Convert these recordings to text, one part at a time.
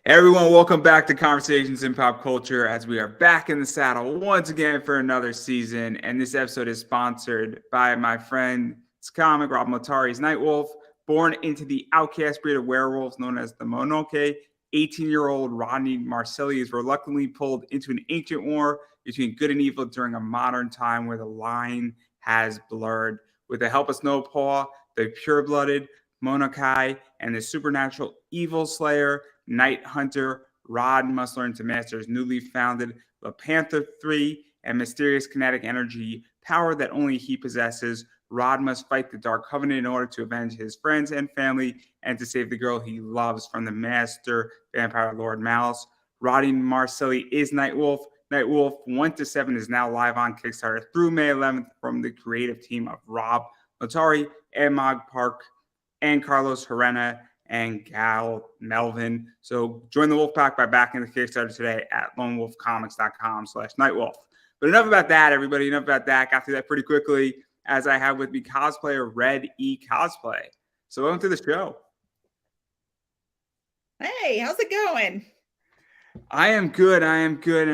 Everyone, welcome back to Conversations in Pop Culture as we are back in the saddle once again for another season. And this episode is sponsored by my friend's comic, Rob Motari's Nightwolf. Born into the outcast breed of werewolves known as the Monoke, 18-year-old Rodney Marcelli is reluctantly pulled into an ancient war between good and evil during a modern time where the line has blurred. With the help of Snowpaw, the pure-blooded Monokai, and the supernatural evil slayer, Night Hunter, Rod must learn to master his newly founded the Panther 3 and mysterious kinetic energy power that only he possesses. Rod must fight the Dark Covenant in order to avenge his friends and family and to save the girl he loves from the master vampire Lord Malice. Roddy Marcelli is Nightwolf. Nightwolf 1 to 7 is now live on Kickstarter through May 11th from the creative team of Rob Latari, Emog Park, and Carlos Herrera and Gal Melvin. So join the Wolfpack by backing the Kickstarter today at lonewolfcomics.com/Nightwolf. But enough about that, everybody. Enough about that. Got through that pretty quickly as I have with me cosplayer Red E Cosplay. So welcome to the show. Hey, how's it going? I am good. And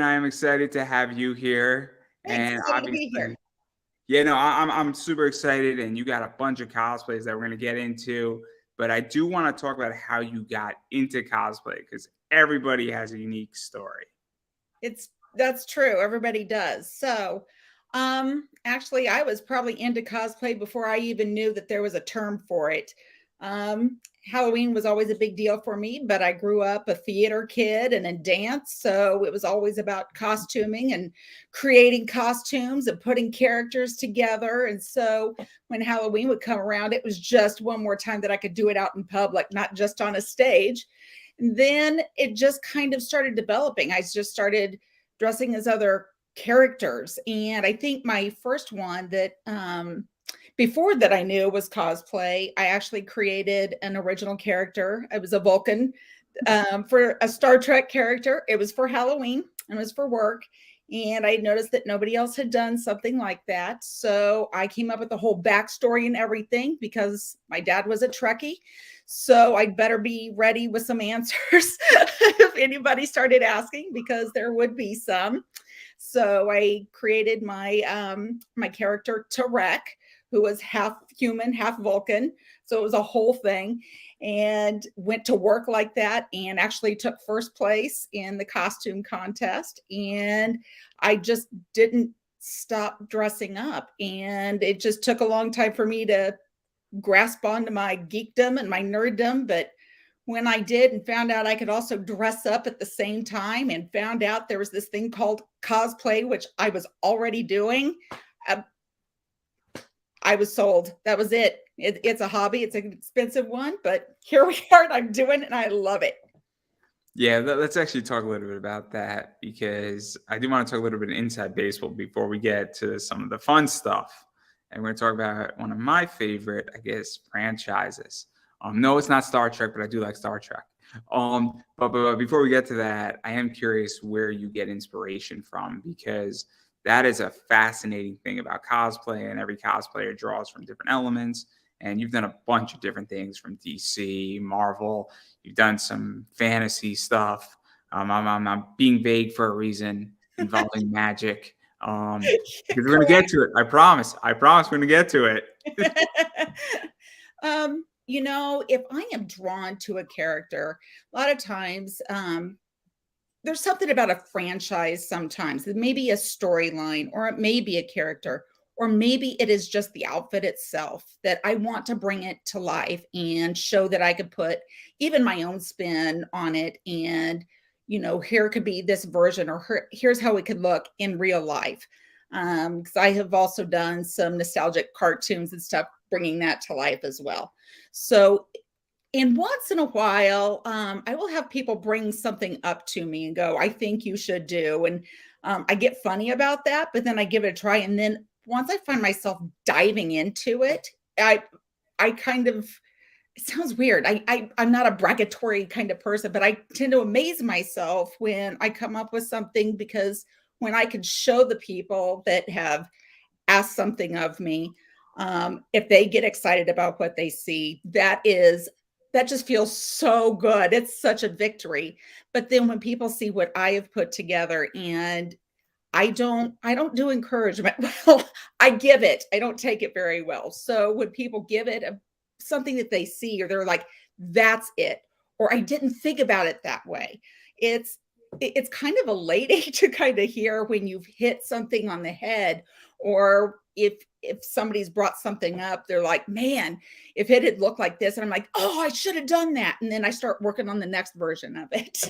I am excited to have you here. Thanks. And Excited to obviously, be here. yeah, no, I'm super excited, and you got a bunch of cosplays that we're going to get into. But I do want to talk about how you got into cosplay because everybody has a unique story. That's true. Everybody does. So, actually, I was probably into cosplay before I even knew that there was a term for it. Halloween was always a big deal for me, but I grew up a theater kid and in dance. So it was always about costuming and creating costumes and putting characters together. And so when Halloween would come around, it was just one more time that I could do it out in public, not just on a stage. And then it just kind of started developing. I just started dressing as other characters. And I think my first one that, before that I knew was cosplay, I actually created an original character. I was a Vulcan for a Star Trek character. It was for Halloween and it was for work. And I noticed that nobody else had done something like that. So I came up with the whole backstory and everything because my dad was a Trekkie. So I'd better be ready with some answers if anybody started asking, because there would be some. So I created my character Tarek, who was half human, half Vulcan. So it was a whole thing, and went to work like that and actually took first place in the costume contest. And I just didn't stop dressing up. And it just took a long time for me to grasp onto my geekdom and my nerddom. But when I did and found out I could also dress up at the same time and found out there was this thing called cosplay, which I was already doing, I was sold. That was it. It's a hobby. It's an expensive one, but here we are and I'm doing it and I love it. Yeah, let's actually talk a little bit about that because I do want to talk a little bit inside baseball before we get to some of the fun stuff. And we're going to talk about one of my favorite, I guess, franchises. No, it's not Star Trek, but I do like Star Trek. But before we get to that, I am curious where you get inspiration from, because that is a fascinating thing about cosplay, and every cosplayer draws from different elements. And you've done a bunch of different things from DC, Marvel. You've done some fantasy stuff. I'm being vague for a reason, involving magic. Because we're going to get to it. I promise. We're going to get to it. If I am drawn to a character, a lot of times, there's something about a franchise sometimes. It may be a storyline, or it may be a character, or maybe it is just the outfit itself that I want to bring it to life and show that I could put even my own spin on it. And, here could be this version, or here's how it could look in real life. Because I have also done some nostalgic cartoons and stuff, bringing that to life as well. So, and once in a while, I will have people bring something up to me and go, I think you should do. And I get funny about that, but then I give it a try. And then once I find myself diving into it, I kind of, it sounds weird. I'm not a bragatory kind of person, but I tend to amaze myself when I come up with something, because when I can show the people that have asked something of me, if they get excited about what they see, that just feels so good. It's such a victory. But then when people see what I have put together, and I don't do encouragement. Well, I give it. I don't take it very well. So when people give it something that they see, or they're like, that's it, or I didn't think about it that way. It's it's kind of elating to kind of hear when you've hit something on the head, or if somebody's brought something up, they're like, man, if it had looked like this, and I'm like, oh, I should have done that. And then I start working on the next version of it.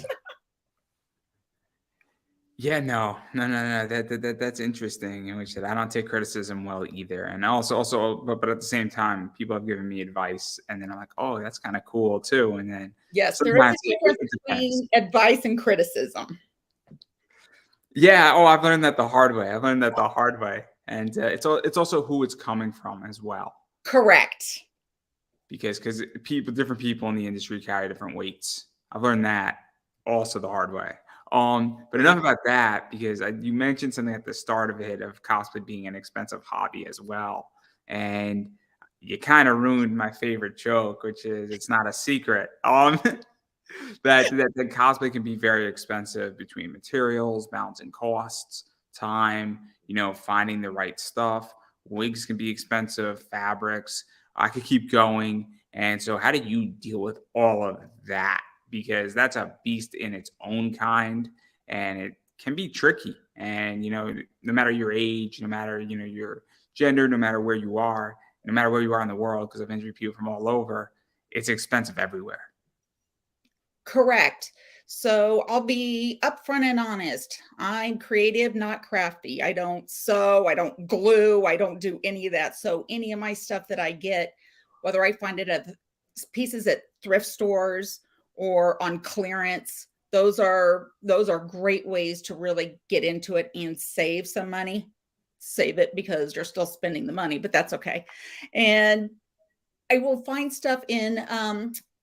Yeah, no, no, no, no. That's interesting. In which that I don't take criticism well either, and but at the same time, people have given me advice, and then I'm like, oh, that's kind of cool too. And then Yes, there is sometimes a difference it depends. between advice and criticism. Yeah. Oh, I've learned that the hard way. I've learned that the hard way, and it's also who it's coming from as well, Correct. because different people in the industry carry different weights. I've learned that also the hard way. But enough about that, because you mentioned something at the start of it, of cosplay being an expensive hobby as well, and you kind of ruined my favorite joke, which is it's not a secret. That cosplay can be very expensive, between materials, balancing costs, time, finding the right stuff. Wigs can be expensive, fabrics. I could keep going. And so, how do you deal with all of that? Because that's a beast in its own kind, and it can be tricky. And, no matter your age, no matter, your gender, no matter where you are, no matter where you are in the world, because I've interviewed people from all over, it's expensive everywhere. Correct. So I'll be upfront and honest. I'm creative, not crafty. I don't sew, I don't glue, I don't do any of that. So any of my stuff that I get, whether I find it at pieces at thrift stores or on clearance, those are great ways to really get into it and save some money. Save it because you're still spending the money, but that's okay. And I will find stuff in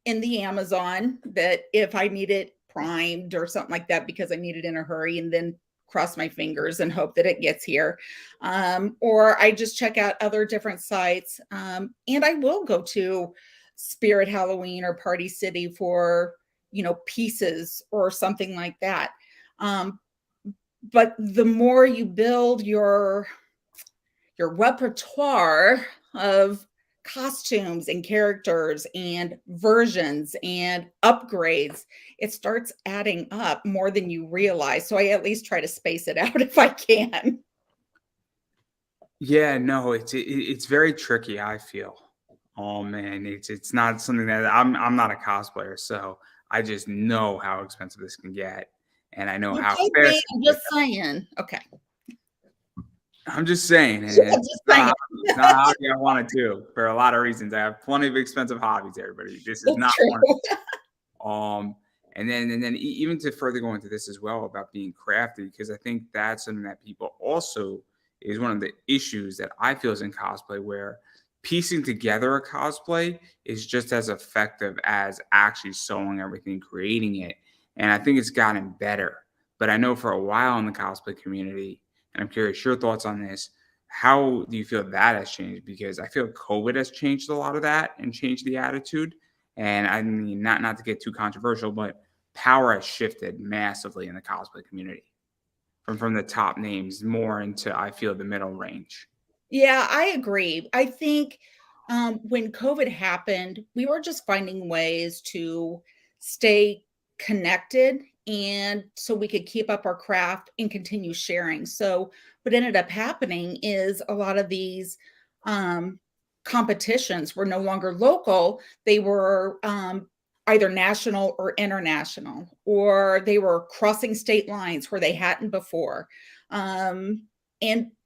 the Amazon that if I need it primed or something like that because I need it in a hurry, and then cross my fingers and hope that it gets here. Or I just check out other different sites. And I will go to Spirit Halloween or Party City for, pieces or something like that. Um, but the more you build your repertoire of costumes and characters and versions and upgrades, it starts adding up more than you realize. So I at least try to space it out if I can. Yeah, no, it's very tricky, I feel. Oh man, it's not something that I'm not a cosplayer, so I just know how expensive this can get, and I know You how could be, fast it I'm can just saying. Okay. get. I'm just saying, and Yeah, it's just not a saying. hobby. It's not a hobby I want to do for a lot of reasons. I have plenty of expensive hobbies, everybody. This is It's not one. true. And then even to further go into this as well about being crafty, because I think that's something that people also is one of the issues that I feel is in cosplay, where piecing together a cosplay is just as effective as actually sewing everything, creating it. And I think it's gotten better. But I know for a while in the cosplay community, and I'm curious your thoughts on this. How do you feel that has changed? Because I feel COVID has changed a lot of that and changed the attitude. And I mean, not to get too controversial, but power has shifted massively in the cosplay community, from the top names more into, I feel, the middle range. Yeah, I agree. I think when COVID happened, we were just finding ways to stay connected and so we could keep up our craft and continue sharing. So, what ended up happening is a lot of these um, competitions were no longer local, they were either national or international, or they were crossing state lines where they hadn't before. And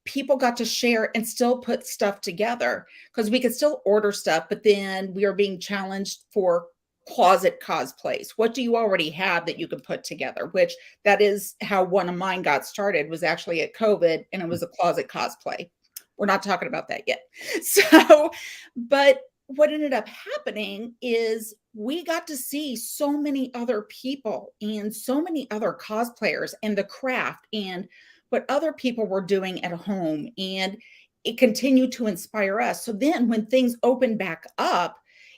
people got to share and still put stuff together because we could still order stuff, but then we are being challenged for closet cosplays. What do you already have that you can put together? Which that is how one of mine got started, was actually at COVID, and it was a closet cosplay. We're not talking about that yet. So, but what ended up happening is we got to see so many other people and so many other cosplayers and the craft and what other people were doing at home. And it continued to inspire us. So then when things opened back up,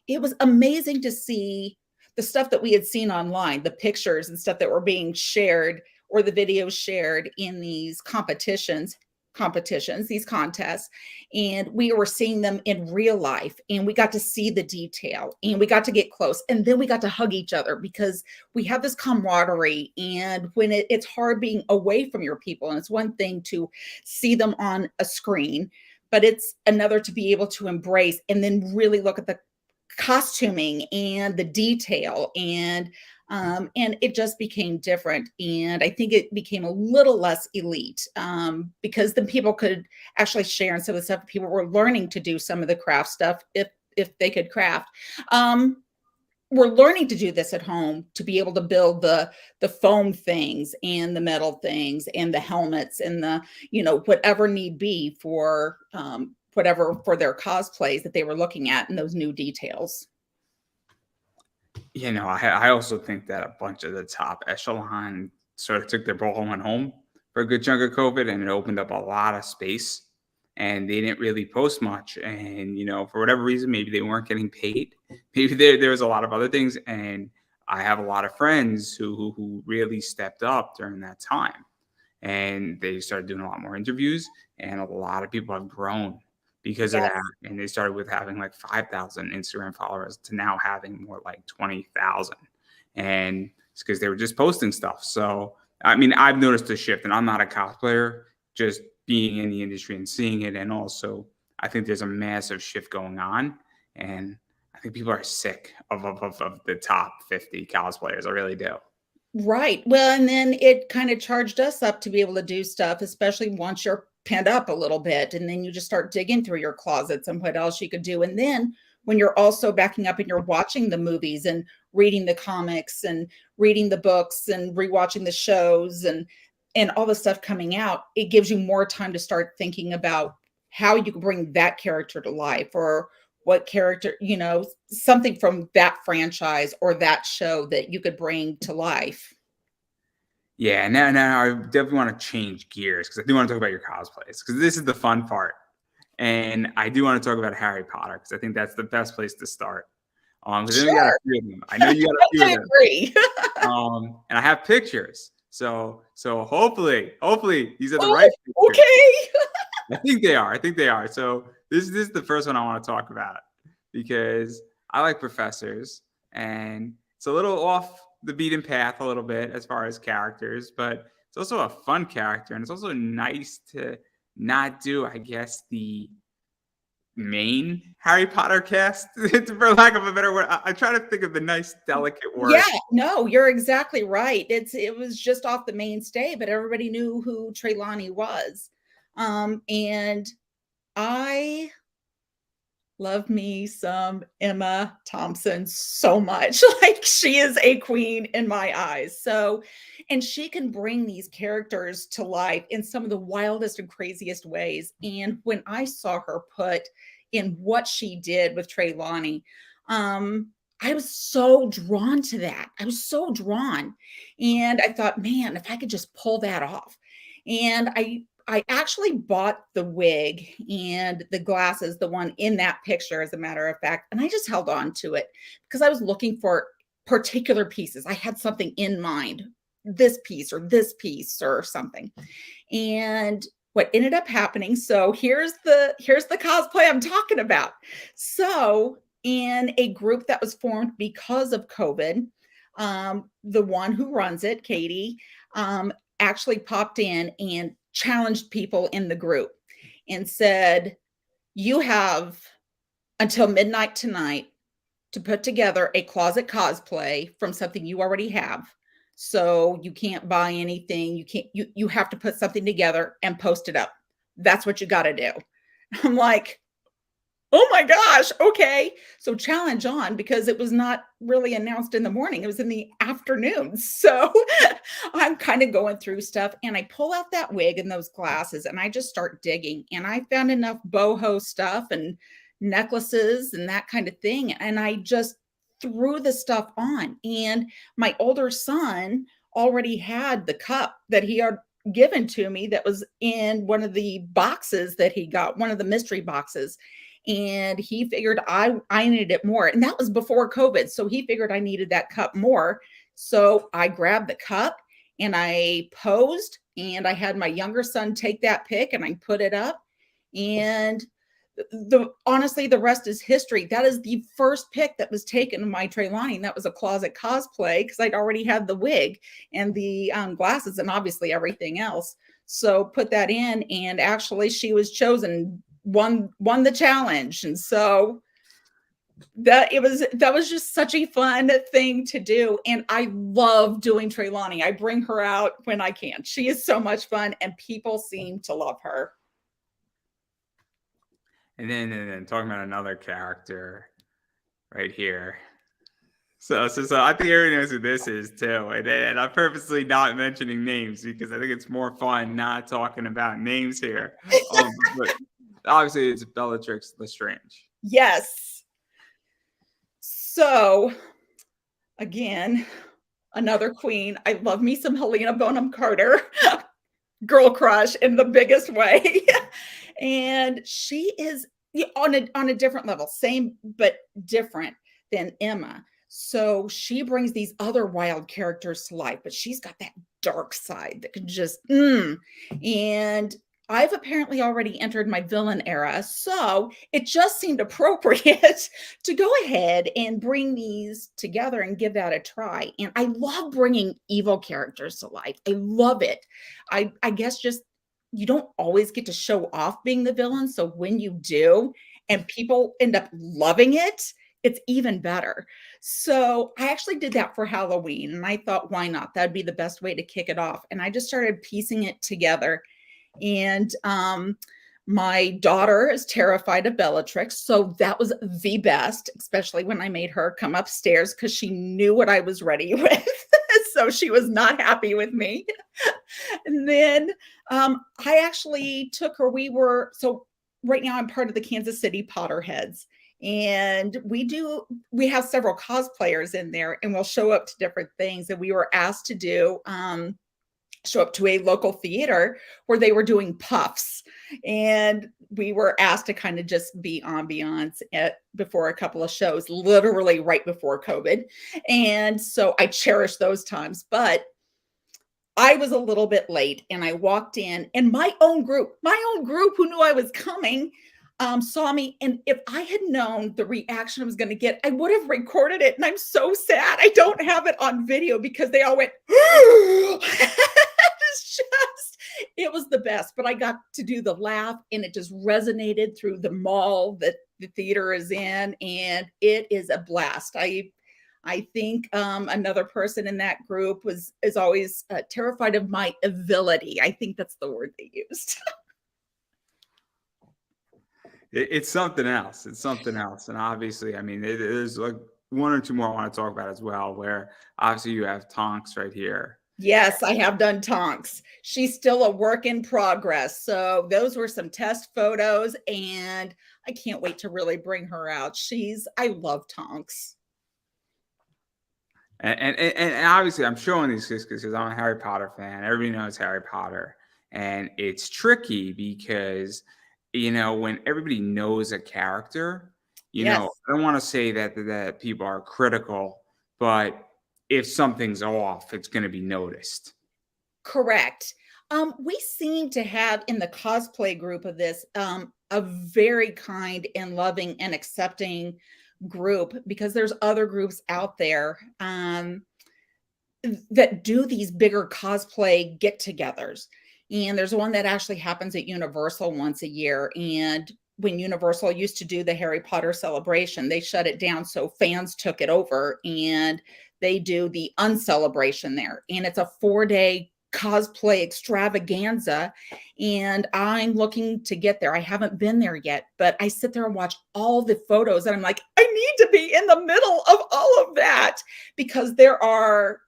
it was amazing to see the stuff that we had seen online, the pictures and stuff that were being shared or the videos shared in these these contests, and we were seeing them in real life, and we got to see the detail, and we got to get close, and then we got to hug each other because we have this camaraderie. And when it's hard being away from your people, and it's one thing to see them on a screen, but it's another to be able to embrace and then really look at the costuming and the detail, and it just became different. And I think it became a little less elite, because then people could actually share and some of the stuff. People were learning to do some of the craft stuff if they could craft. We're learning to do this at home, to be able to build the foam things and the metal things and the helmets and the, whatever need be for whatever for their cosplays that they were looking at and those new details. I also think that a bunch of the top echelon sort of took their ball and went home for a good chunk of COVID, and it opened up a lot of space, and they didn't really post much. And, for whatever reason, maybe they weren't getting paid. Maybe there was a lot of other things. And I have a lot of friends who really stepped up during that time, and they started doing a lot more interviews, and a lot of people have grown because of Yes. that. And they started with having like 5,000 Instagram followers to now having more like 20,000. And it's because they were just posting stuff. So, I mean, I've noticed a shift, and I'm not a cosplayer, just being in the industry and seeing it. And also, I think there's a massive shift going on. And I think people are sick of the top 50 cosplayers. I really do. Right. Well, and then it kind of charged us up to be able to do stuff, especially once you're pinned up a little bit. And then you just start digging through your closets and what else you could do. And then when you're also backing up and you're watching the movies and reading the comics and reading the books and rewatching the shows and all the stuff coming out, it gives you more time to start thinking about how you can bring that character to life, or what character, something from that franchise or that show that you could bring to life. Yeah, now I definitely want to change gears because I do want to talk about your cosplays, because this is the fun part. And I do want to talk about Harry Potter because I think that's the best place to start. Because then we got a Sure. few of them. I know you got a few of I them. agree. And I have pictures. So hopefully these are the Oh, right pictures. okay. I think they are. So this is the first one I want to talk about because I like professors, and it's a little off the beaten path a little bit as far as characters, but it's also a fun character, and it's also nice to not do, I guess, the main Harry Potter cast, for lack of a better word. I try to think of the nice, delicate word. Yeah, no, you're exactly right. It was just off the mainstay, but everybody knew who Trelawney was. And I love me some Emma Thompson so much. Like, she is a queen in my eyes. So, and she can bring these characters to life in some of the wildest and craziest ways. And when I saw her put in what she did with Trelawney, I was so drawn to that. I was so drawn. And I thought, man, if I could just pull that off. And I actually bought the wig and the glasses, the one in that picture, as a matter of fact, and I just held on to it because I was looking for particular pieces. I had something in mind, this piece or something. And what ended up happening, so here's the cosplay I'm talking about. So in a group that was formed because of COVID, the one who runs it, Katie, actually popped in and challenged people in the group and said, you have until midnight tonight to put together a closet cosplay from something you already have. So you can't buy anything. You have to put something together and post it up. That's what you got to do. I'm like, oh my gosh, okay. So challenge on, because it was not really announced in the morning. It was in the afternoon. So I'm kind of going through stuff, and I pull out that wig and those glasses, and I just start digging. And I found enough boho stuff and necklaces and that kind of thing. And I just threw the stuff on. And my older son already had the cup that he had given to me that was in one of the boxes that he got, one of the mystery boxes. and he figured I needed it more. And that was before COVID. So he figured I needed that cup more. So I grabbed the cup and I posed, and I had my younger son take that pic and I put it up. And honestly, the rest is history. That is the first pic that was taken of my Treylani. That was a closet cosplay because I'd already had the wig and the glasses and obviously everything else. So put that in, and actually she was chosen, won the challenge. And so that was just such a fun thing to do. And I love doing Treylani. I bring her out when I can. She is so much fun, and people seem to love her. And then talking about another character right here. So I think everybody knows who this is too. And I'm purposely not mentioning names because I think it's more fun not talking about names here. But obviously it's Bellatrix Lestrange. Yes. So again, another queen. I love me some Helena Bonham Carter. Girl crush in the biggest way. And she is on a different level, same but different than Emma. So she brings these other wild characters to life, but she's got that dark side that can just and I've apparently already entered my villain era, so it just seemed appropriate to go ahead and bring these together and give that a try. And I love bringing evil characters to life. I love it. I guess just you don't always get to show off being the villain, so when you do and people end up loving it, it's even better. So I actually did that for Halloween, and I thought, why not? That'd be the best way to kick it off. And I just started piecing it together. And my daughter is terrified of Bellatrix, so that was the best, especially when I made her come upstairs because she knew what I was ready with. So she was not happy with me. And then I actually took her. So right now I'm part of the Kansas City Potterheads, and we have several cosplayers in there, and we'll show up to different things. And we were asked to show up to a local theater where they were doing puffs, and we were asked to kind of just be ambiance before a couple of shows, literally right before COVID. And so I cherish those times, but I was a little bit late, and I walked in, and my own group who knew I was coming saw me. And if I had known the reaction I was going to get, I would have recorded it. And I'm so sad I don't have it on video because they all went, it was the best. But I got to do the laugh, and it just resonated through the mall that the theater is in, and it is a blast. I think another person in that group is always terrified of my ability. I think that's the word they used. It's something else. It's something else. And obviously, I mean, there's like one or two more I want to talk about as well, where obviously you have Tonks right here. Yes, I have done Tonks. She's still a work in progress. So those were some test photos, and I can't wait to really bring her out. I love Tonks. And obviously I'm showing these because I'm a Harry Potter fan. Everybody knows Harry Potter. And it's tricky because, when everybody knows a character, Yes. I don't want to say that people are critical, but if something's off, it's going to be noticed. Correct. We seem to have in the cosplay group of this a very kind and loving and accepting group, because there's other groups out there that do these bigger cosplay get-togethers. And there's one that actually happens at Universal once a year. And when Universal used to do the Harry Potter celebration, they shut it down. So fans took it over, and they do the Uncelebration there. And it's a 4-day cosplay extravaganza, and I'm looking to get there. I haven't been there yet, but I sit there and watch all the photos, and I'm like, I need to be in the middle of all of that, because there are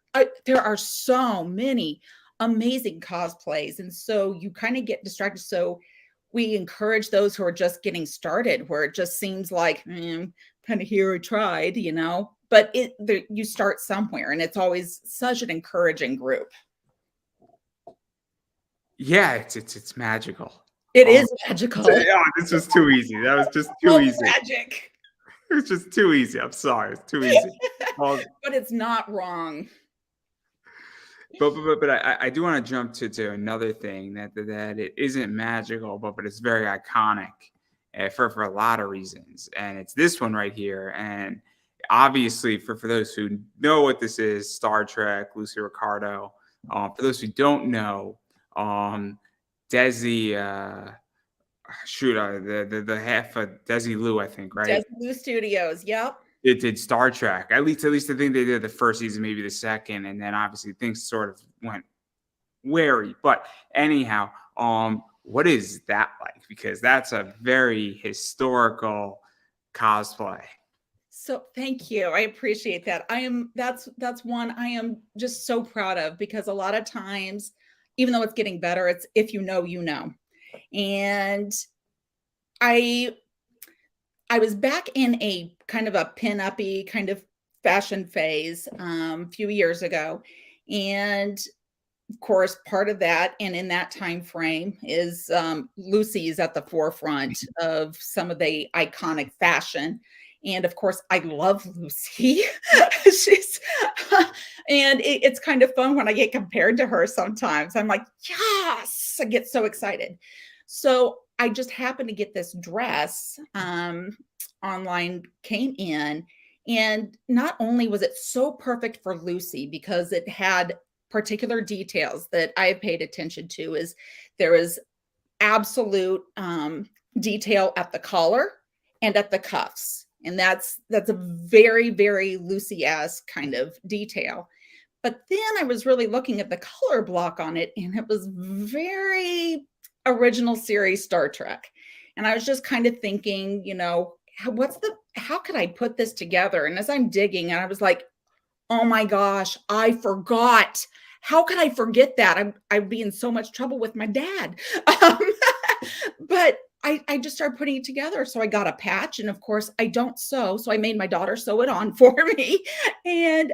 so many amazing cosplays, and so you kind of get distracted. So we encourage those who are just getting started, where it just seems like kind of here I tried, but you start somewhere, and it's always such an encouraging group. Yeah, it's magical. It Um, is magical. yeah, this was too easy. That was just too Love easy. magic. It was just too easy. I'm sorry. It's too easy. Um, But it's not wrong. but I do want to jump to another thing that it isn't magical, but it's very iconic for a lot of reasons, and it's this one right here. And obviously, for those who know what this is, Star Trek, Lucy Ricardo. For those who don't know, um, Desi, shoot, the half of Desi Lou, I think, right? Desilu Studios. Yep. It did Star Trek. At least I think they did the first season, maybe the second, and then obviously things sort of went wary. But anyhow, what is that like? Because that's a very historical cosplay. So thank you. I appreciate that. That's one I am just so proud of because a lot of times, even though it's getting better, it's if you know, you know. And I I was back in a kind of a pin-uppy kind of fashion phase a few years ago. And of course, part of that and in that time frame is Lucy is at the forefront of some of the iconic fashion. And of course, I love Lucy. She's and it's kind of fun when I get compared to her sometimes. I'm like, yes, I get so excited. So I just happened to get this dress online, came in, and not only was it so perfect for Lucy because it had particular details that I paid attention to is there is absolute detail at the collar and at the cuffs. And that's a very Lucy-esque kind of detail. But then I was really looking at the color block on it, and it was very original series Star Trek. And I was just kind of thinking, how could I put this together? And as I'm digging, and I was like, oh my gosh, I forgot. How could I forget that? I'd be in so much trouble with my dad. Um, but I just started putting it together. So I got a patch, and of course I don't sew. So I made my daughter sew it on for me. And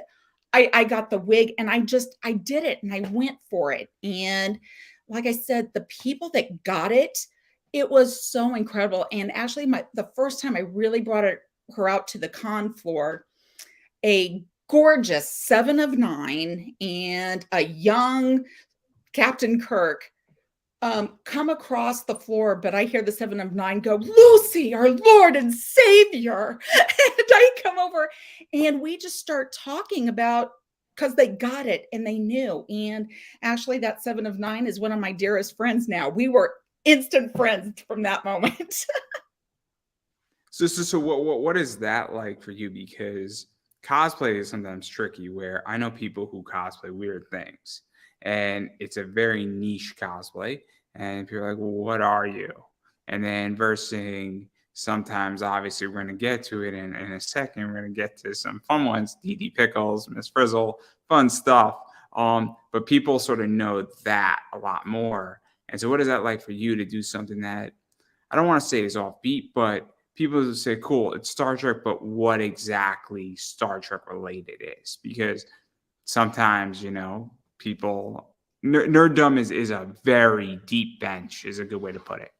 I got the wig, and I did it, and I went for it. And like I said, the people that got it, it was so incredible. And actually the first time I really brought her out to the con floor, a gorgeous 7 of 9 and a young Captain Kirk come across the floor, but I hear the 7 of 9 go, Lucy, our Lord and Savior. And I come over and we just start talking about because they got it and they knew. And actually, that 7 of 9 is one of my dearest friends now. We were instant friends from that moment. So what is that like for you? Because cosplay is sometimes tricky. Where I know people who cosplay weird things, and it's a very niche cosplay, and people are like, "Well, what are you?" And then versing sometimes, obviously, we're going to get to it in a second. We're going to get to some fun ones: DD Pickles, Miss Frizzle, fun stuff. But people sort of know that a lot more. And so, what is that like for you to do something that I don't want to say is offbeat, but people will say, cool, it's Star Trek, but what exactly Star Trek related is? Because sometimes, people, nerddom is a very deep bench, is a good way to put it.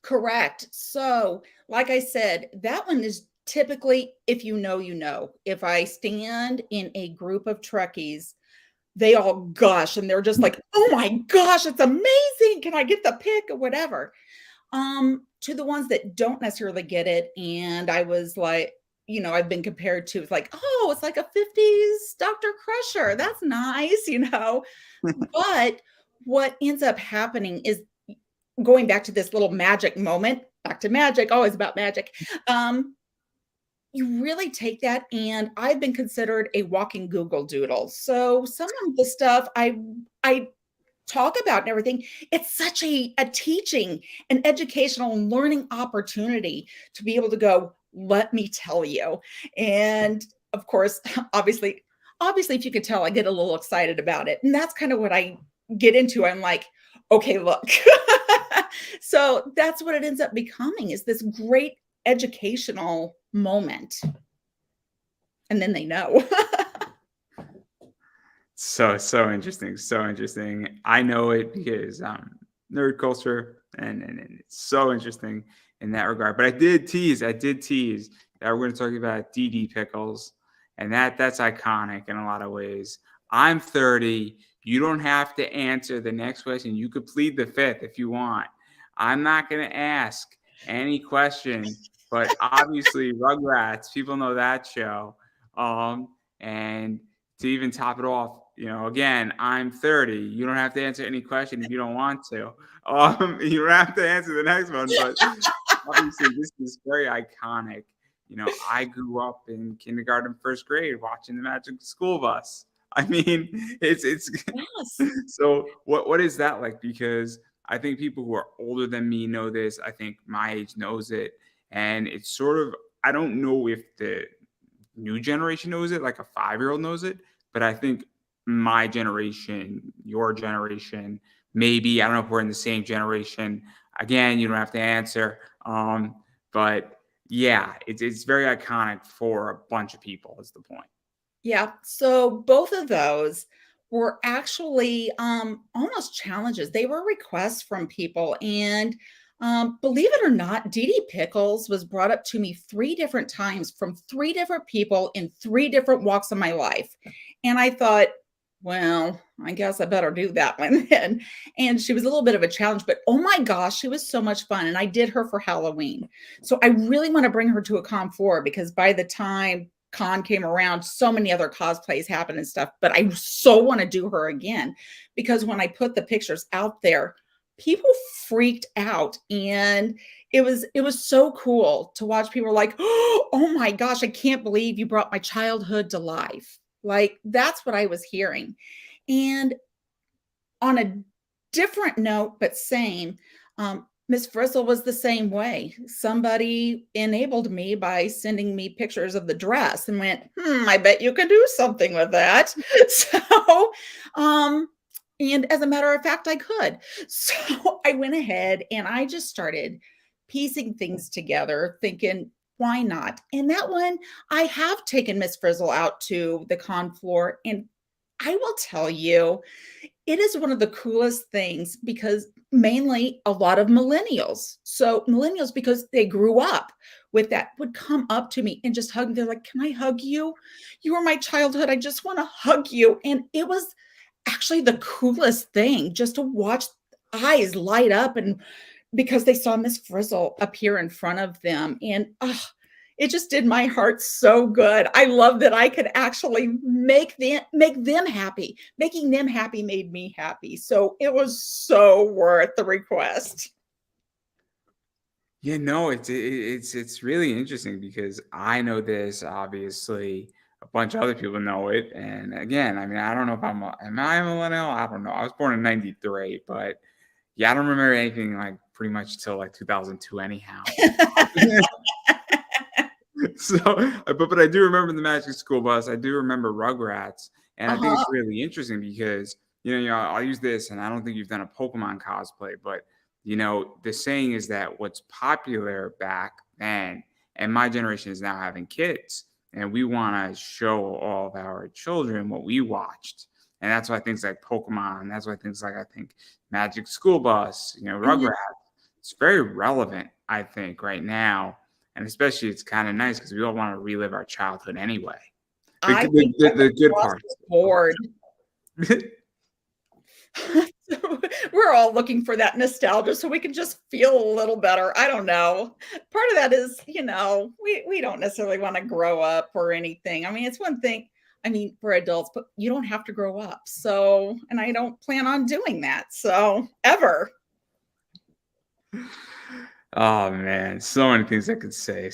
Correct. So, like I said, that one is typically if you know, you know. If I stand in a group of Trekkies, they all gush and they're just like, oh my gosh, it's amazing. Can I get the pic or whatever? To the ones that don't necessarily get it, and I was like, I've been compared to it's like, oh, it's like a 50s Dr. Crusher. That's nice. But what ends up happening is going back to this little magic moment, back to magic, always about magic. You really take that, and I've been considered a walking Google Doodle. So some of the stuff I talk about and everything, it's such a teaching, an educational and learning opportunity to be able to go, let me tell you. And of course, obviously, if you could tell, I get a little excited about it. And that's kind of what I get into. I'm like, okay, look. So that's what it ends up becoming is this great educational moment. And then they know. So interesting, so interesting. I know it because nerd culture, and it's so interesting in that regard. But I did tease that we're going to talk about DD Pickles, and that's iconic in a lot of ways. I'm 30. You don't have to answer the next question. You could plead the fifth if you want. I'm not going to ask any question, but obviously Rugrats, people know that show. And to even top it off, again, I'm 30. You don't have to answer any question if you don't want to. You don't have to answer the next one, but obviously this is very iconic. I grew up in kindergarten, first grade, watching the Magic School Bus. I mean, it's Yes. so what is that like? Because I think people who are older than me know this. I think my age knows it, and it's sort of, I don't know if the new generation knows it, like a 5-year-old knows it, but I think my generation, your generation, maybe, I don't know if we're in the same generation. Again, you don't have to answer. But yeah, it's very iconic for a bunch of people is the point. Yeah. So both of those were actually almost challenges. They were requests from people. And believe it or not, DD Pickles was brought up to me 3 different times from 3 different people in 3 different walks of my life. And I thought, well, I guess I better do that one then. And she was a little bit of a challenge, but oh my gosh, she was so much fun. And I did her for Halloween. So I really want to bring her to a Con 4 because by the time Con came around, so many other cosplays happened and stuff, but I so want to do her again because when I put the pictures out there, people freaked out, and it was so cool to watch people like, oh my gosh, I can't believe you brought my childhood to life. Like that's what I was hearing. And on a different note, but same, Miss Frizzle was the same way. Somebody enabled me by sending me pictures of the dress and went, I bet you could do something with that. So, and as a matter of fact, I could. So I went ahead and I just started piecing things together, thinking, why not? And that one, I have taken Miss Frizzle out to the con floor, and I will tell you, it is one of the coolest things because mainly a lot of millennials. So millennials, because they grew up with that, would come up to me and just hug me. They're like, can I hug you? You are my childhood. I just want to hug you. And it was actually the coolest thing just to watch eyes light up, and because they saw Miss Frizzle appear in front of them. And it just did my heart so good. I love that I could actually make them happy. Making them happy made me happy. So it was so worth the request. Yeah, no, it's really interesting because I know this, obviously. A bunch of other people know it, and again, I mean, I don't know if am I a millennial? I don't know. I was born in '93, but yeah, I don't remember anything like pretty much till like 2002, anyhow. So, but I do remember the Magic School Bus. I do remember Rugrats, and I think it's really interesting because I'll use this, and I don't think you've done a Pokemon cosplay, but the saying is that what's popular back then, and my generation is now having kids, and we want to show all of our children what we watched, and that's why things like Pokemon, that's why things like I think Magic School Bus, Rugrats, it's very relevant, I think, right now. And especially, it's kind of nice because we all want to relive our childhood anyway. The good parts. Board. We're all looking for that nostalgia so we can just feel a little better. I don't know. Part of that is, we don't necessarily want to grow up or anything. I mean, it's one thing, for adults, but you don't have to grow up. So, and I don't plan on doing that. So, ever. Oh man, so many things I could say.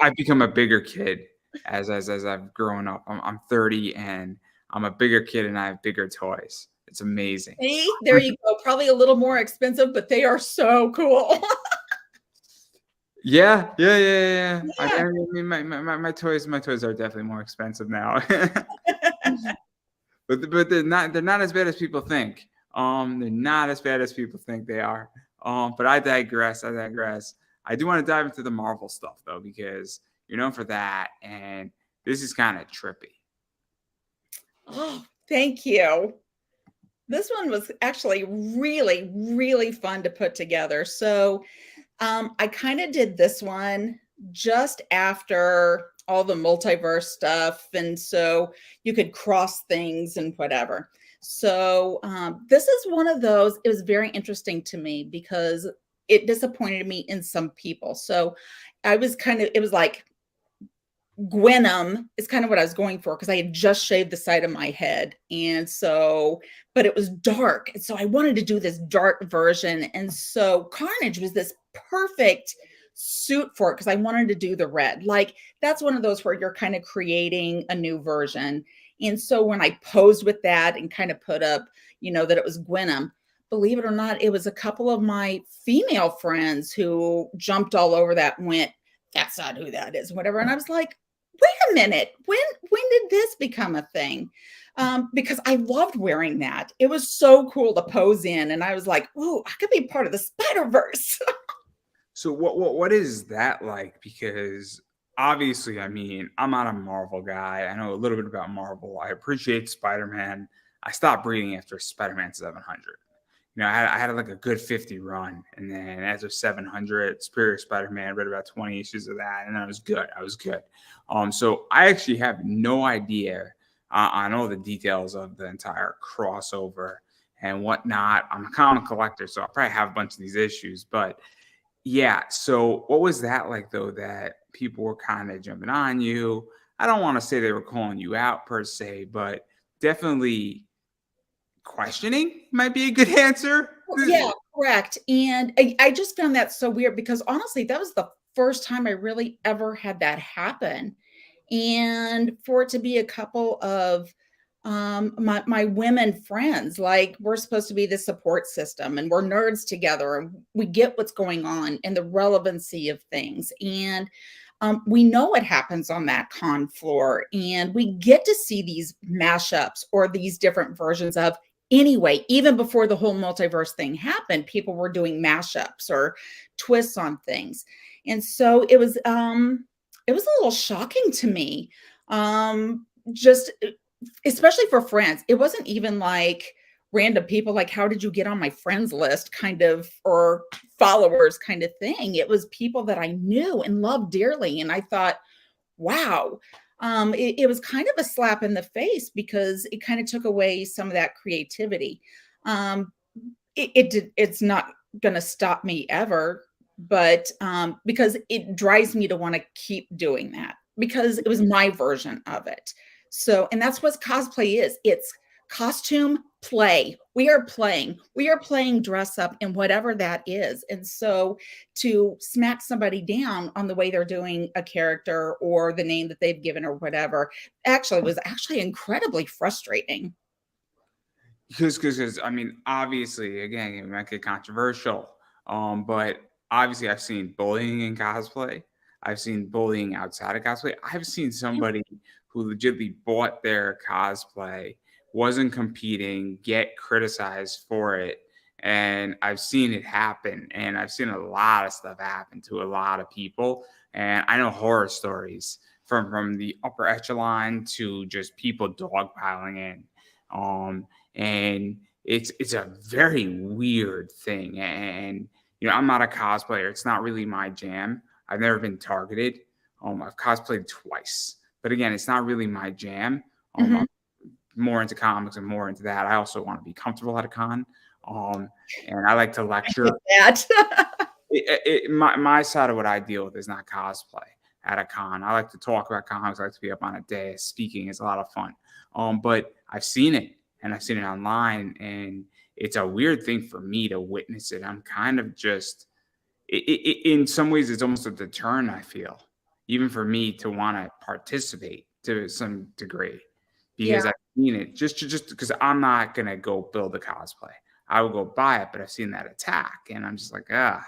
I've become a bigger kid as I've grown up. I'm 30 and I'm a bigger kid and I have bigger toys. It's amazing. See, there you go. Probably a little more expensive, but they are so cool. Yeah. I mean, my toys are definitely more expensive now. but they're not as bad as people think. They're not as bad as people think they are. But I digress. I do want to dive into the Marvel stuff though, because you're known for that, and this is kind of trippy. Oh, thank you. This one was actually really, really fun to put together. So I kind of did this one just after all the multiverse stuff. And so you could cross things and whatever. So this is one of those, it was very interesting to me because it disappointed me in some people. So I was kind of, it was like Gwenum is kind of what I was going for because I had just shaved the side of my head. And so, but it was dark. And so I wanted to do this dark version. And so Carnage was this perfect suit for it because I wanted to do the red. Like that's one of those where you're kind of creating a new version. And so when I posed with that and kind of put up, that it was Gwenum, believe it or not, it was a couple of my female friends who jumped all over that and went, that's not who that is, whatever. And I was like, wait a minute, when did this become a thing? Because I loved wearing that. It was so cool to pose in. And I was like, oh, I could be part of the Spider-Verse. So what is that like? Because obviously, I mean, I'm not a Marvel guy. I know a little bit about Marvel. I appreciate Spider-Man. I stopped reading after Spider-Man 700. I had like a good 50 run, and then after 700, Superior Spider-Man, read about 20 issues of that, and I was good. I was good. So I actually have no idea on all the details of the entire crossover and whatnot. I'm a comic collector, so I'll probably have a bunch of these issues, but yeah. So what was that like though? That people were kind of jumping on you. I don't want to say they were calling you out per se, but definitely questioning might be a good answer. Yeah, correct. And I just found that so weird because honestly, that was the first time I really ever had that happen. And for it to be a couple of my women friends, like we're supposed to be the support system and we're nerds together and we get what's going on and the relevancy of things. And we know what happens on that con floor and we get to see these mashups or these different versions of anyway. Even before the whole multiverse thing happened, people were doing mashups or twists on things. And so it was a little shocking to me. Just especially for friends. It wasn't even like random people like, how did you get on my friends list kind of, or followers kind of thing. It was people that I knew and loved dearly. And I thought, wow, it was kind of a slap in the face because it kind of took away some of that creativity. Um, it's not going to stop me ever, but because it drives me to want to keep doing that because it was my version of it. So, and that's what cosplay is. It's costume play. We are playing dress up in whatever that is. And so to smack somebody down on the way they're doing a character or the name that they've given or whatever actually was actually incredibly frustrating. Because I mean, obviously, again, it might get controversial, but obviously, I've seen bullying in cosplay. I've seen bullying outside of cosplay. I've seen somebody who legitimately bought their cosplay, wasn't competing, get criticized for it, and I've seen it happen. And I've seen a lot of stuff happen to a lot of people, and I know horror stories from the upper echelon to just people dogpiling in. And it's a very weird thing. And I'm not a cosplayer. It's not really my jam. I've never been targeted. I've cosplayed twice, but again, it's not really my jam. Mhm. I'm more into comics and more into that. I also want to be comfortable at a con, and I like to I get lecture. that. My side of what I deal with is not cosplay at a con. I like to talk about comics. I like to be up on a dais speaking. It's a lot of fun. But I've seen it and I've seen it online, and it's a weird thing for me to witness it. I'm kind of just, in some ways, it's almost a deterrent. I feel, even for me to want to participate to some degree, Yeah. because I've seen it just because I'm not gonna go build a cosplay. I will go buy it, but I've seen that attack, and I'm just like, ah.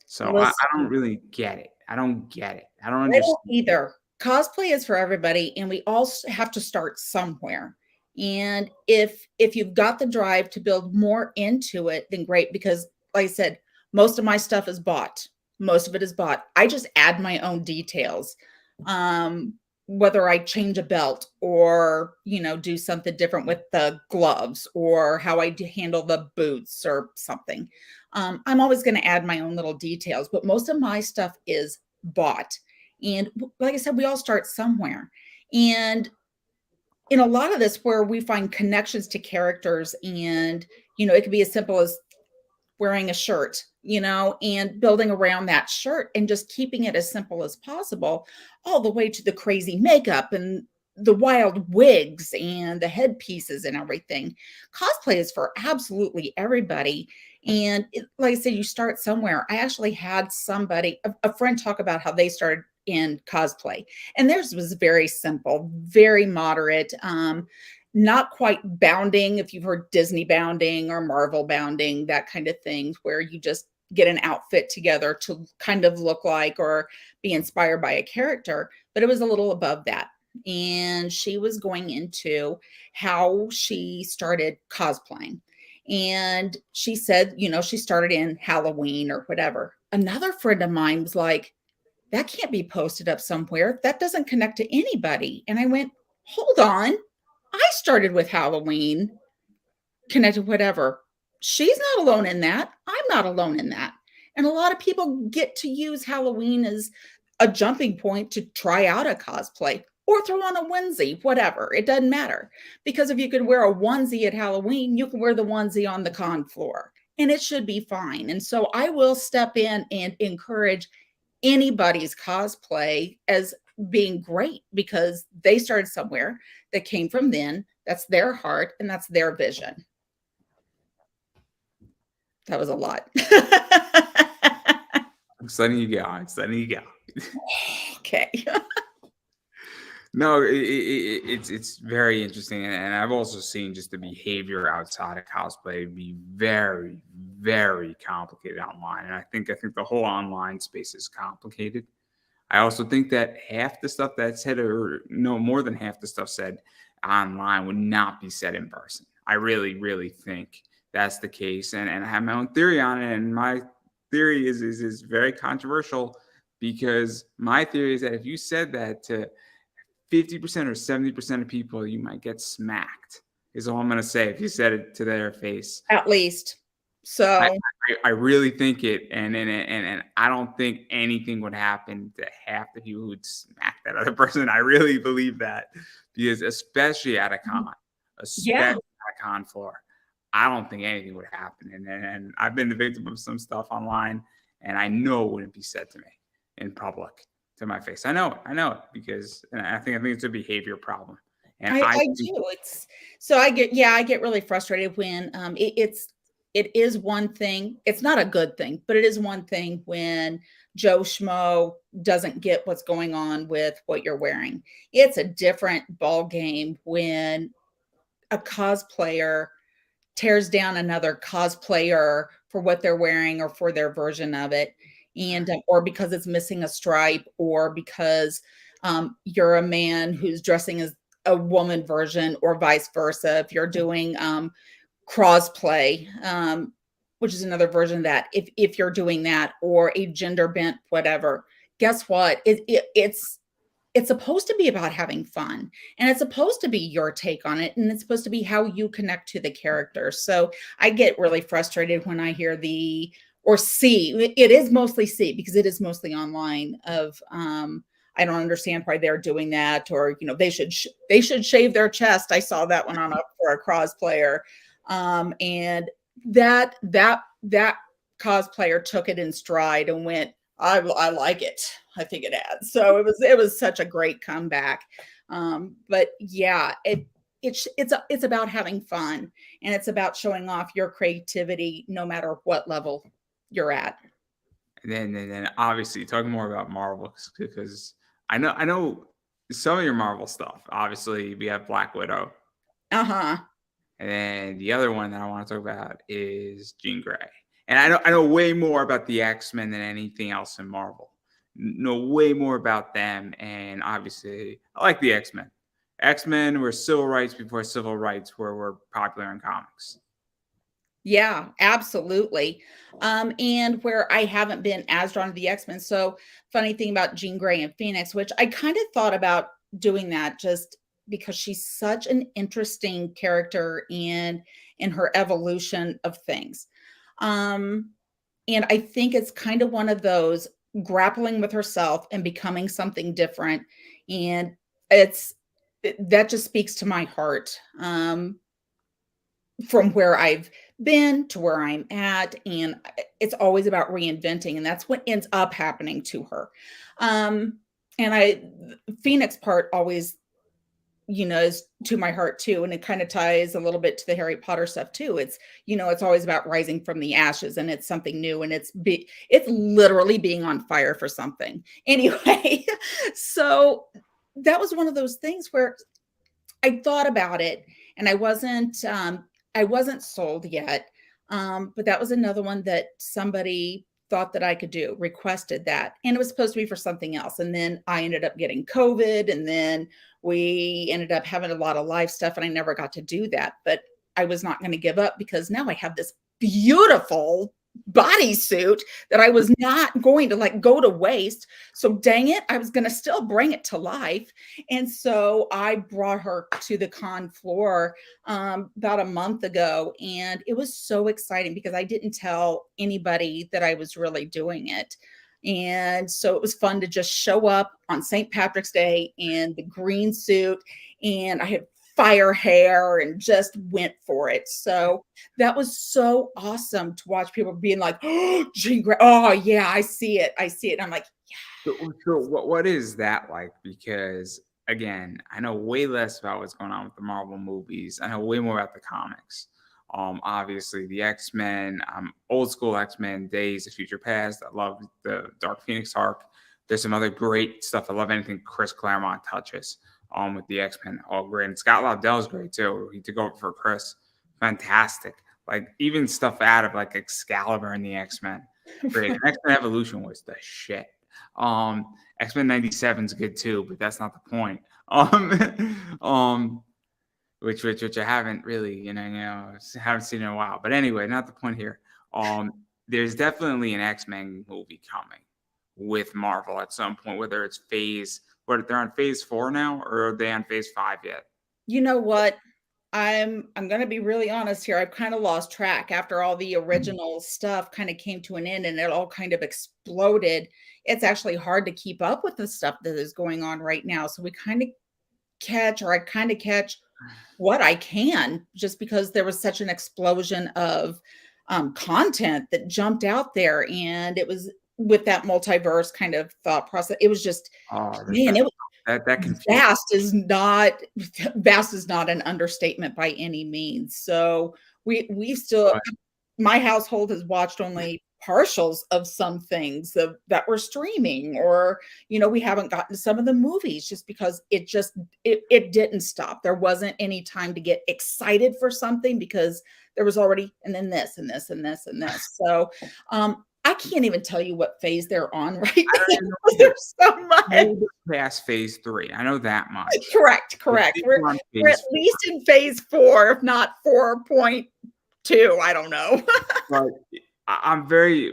So I don't Listen, really get it. I don't get it. I don't I don't understand. either. Cosplay is for everybody, and we all have to start somewhere. And if you've got the drive to build more into it, then great. Because, like I said, most of my stuff is bought. Most of it is bought. I just add my own details. Um, whether I change a belt or, do something different with the gloves or how I handle the boots or something. I'm always going to add my own little details, but most of my stuff is bought. And like I said, we all start somewhere. And in a lot of this, where we find connections to characters, and, it could be as simple as wearing a shirt, and building around that shirt and just keeping it as simple as possible, all the way to the crazy makeup and the wild wigs and the headpieces and everything. Cosplay is for absolutely everybody. And like I said, you start somewhere. I actually had somebody, a friend, talk about how they started in cosplay, and theirs was very simple, very moderate. Not quite bounding, if you've heard Disney bounding or Marvel bounding, that kind of thing, where you just get an outfit together to kind of look like or be inspired by a character, but it was a little above that. And she was going into how she started cosplaying. And she said, she started in Halloween or whatever. Another friend of mine was like, that can't be posted up somewhere. That doesn't connect to anybody. And I went, hold on. I started with Halloween, connected, whatever. She's not alone in that. I'm not alone in that. And a lot of people get to use Halloween as a jumping point to try out a cosplay or throw on a onesie, whatever. It doesn't matter. Because if you could wear a onesie at Halloween, you can wear the onesie on the con floor, and it should be fine. And so I will step in and encourage anybody's cosplay as being great, because they started somewhere, that came from then, that's their heart, and that's their vision. That was a lot. I'm letting you go. I'm letting you go. Okay. No, it's very interesting, and I've also seen just the behavior outside of cosplay be very, very complicated online. And I think the whole online space is complicated. I also think that half the stuff that's said, or no more than half the stuff said online, would not be said in person. I really, really think that's the case, and I have my own theory on it. And my theory is very controversial, because my theory is that if you said that to 50% or 70% of people, you might get smacked, is all I'm going to say, if you said it to their face. At least. So I really think it, and I don't think anything would happen to half the people who'd smack that other person. I really believe that, because especially at a con, yeah. floor, I don't think anything would happen. And I've been the victim of some stuff online, and I know it wouldn't be said to me in public to my face. I know it, because I think it's a behavior problem. And I do. It's so I get really frustrated when it is one thing. It's not a good thing, but it is one thing when Joe Schmo doesn't get what's going on with what you're wearing. It's a different ball game when a cosplayer tears down another cosplayer for what they're wearing or for their version of it, and or because it's missing a stripe, or because you're a man who's dressing as a woman version, or vice versa. If you're doing crossplay, which is another version of that, if you're doing that, or a gender bent whatever, guess what? It's supposed to be about having fun, and it's supposed to be your take on it, and it's supposed to be how you connect to the character. So I get really frustrated when I hear or see, it is mostly see, because it is mostly online, of I don't understand why they're doing that, or they should shave their chest. I saw that one on for a cosplayer, and that cosplayer took it in stride and went, I like it. I think it adds. So it was such a great comeback. But yeah, it's about having fun, and it's about showing off your creativity no matter what level you're at. And then obviously talking more about Marvel, because I know some of your Marvel stuff. Obviously, we have Black Widow, Uh-huh. and then the other one that I want to talk about is Jean Grey. And I know way more about the X-Men than anything else in Marvel. Know way more about them, and obviously I like the X-Men. X-Men were civil rights before civil rights were popular in comics. Yeah, absolutely. And where I haven't been as drawn to the X-Men. So funny thing about Jean Grey and Phoenix, which I kind of thought about doing that just because she's such an interesting character and in her evolution of things. Um, and I think it's kind of one of those grappling with herself and becoming something different. And it's that just speaks to my heart. From where I've been to where I'm at, and it's always about reinventing, and that's what ends up happening to her. Um, and Phoenix part always, is to my heart too, and it kind of ties a little bit to the Harry Potter stuff too. It's always about rising from the ashes, and it's something new, and it's literally being on fire for something. Anyway, so that was one of those things where I thought about it and I wasn't sold yet. But that was another one that somebody thought that I could do, requested that. And it was supposed to be for something else. And then I ended up getting COVID, and then we ended up having a lot of live stuff, and I never got to do that. But I was not going to give up because now I have this beautiful bodysuit that I was not going to let go to waste. So dang it, I was going to still bring it to life. And so I brought her to the con floor about a month ago. And it was so exciting because I didn't tell anybody that I was really doing it. And so it was fun to just show up on St. Patrick's Day in the green suit. And I had fire hair and just went for it. So that was so awesome to watch people being like, oh, Jean Grey, oh yeah, I see it. And I'm like, So what is that like? Because again, I know way less about what's going on with the Marvel movies. I know way more about the comics. Obviously the X-Men, old school X-Men, Days of Future Past. I love the Dark Phoenix arc. There's some other great stuff. I love anything Chris Claremont touches with the X-Men. All great. And Scott Lobdell's great too. He took over for Chris. Fantastic. Like even stuff out of like Excalibur and the X-Men. Great. X-Men Evolution was the shit. X-Men 97 is good too, but that's not the point. Which I haven't really, haven't seen in a while. But anyway, not the point here. There's definitely an X-Men movie coming with Marvel at some point, whether it's they're on phase 4 now, or are they on phase 5 yet? you know what? I'm going to be really honest here. I've kind of lost track after all the original stuff kind of came to an end and it all kind of exploded. It's actually hard to keep up with the stuff that is going on right now. So I kind of catch what I can, just because there was such an explosion of content that jumped out there. And it was with that multiverse kind of thought process. It was just, man, it was that confused. Vast is not an understatement by any means. So we still, my household has watched only partials of some things that were streaming, or we haven't gotten to some of the movies just because it didn't stop. There wasn't any time to get excited for something because there was already, and then this and this and this and this. So I can't even tell you what phase they're on right now. There's so much. Past phase 3. I know that much. Correct. We're at least in phase 4, if not 4.2. I don't know.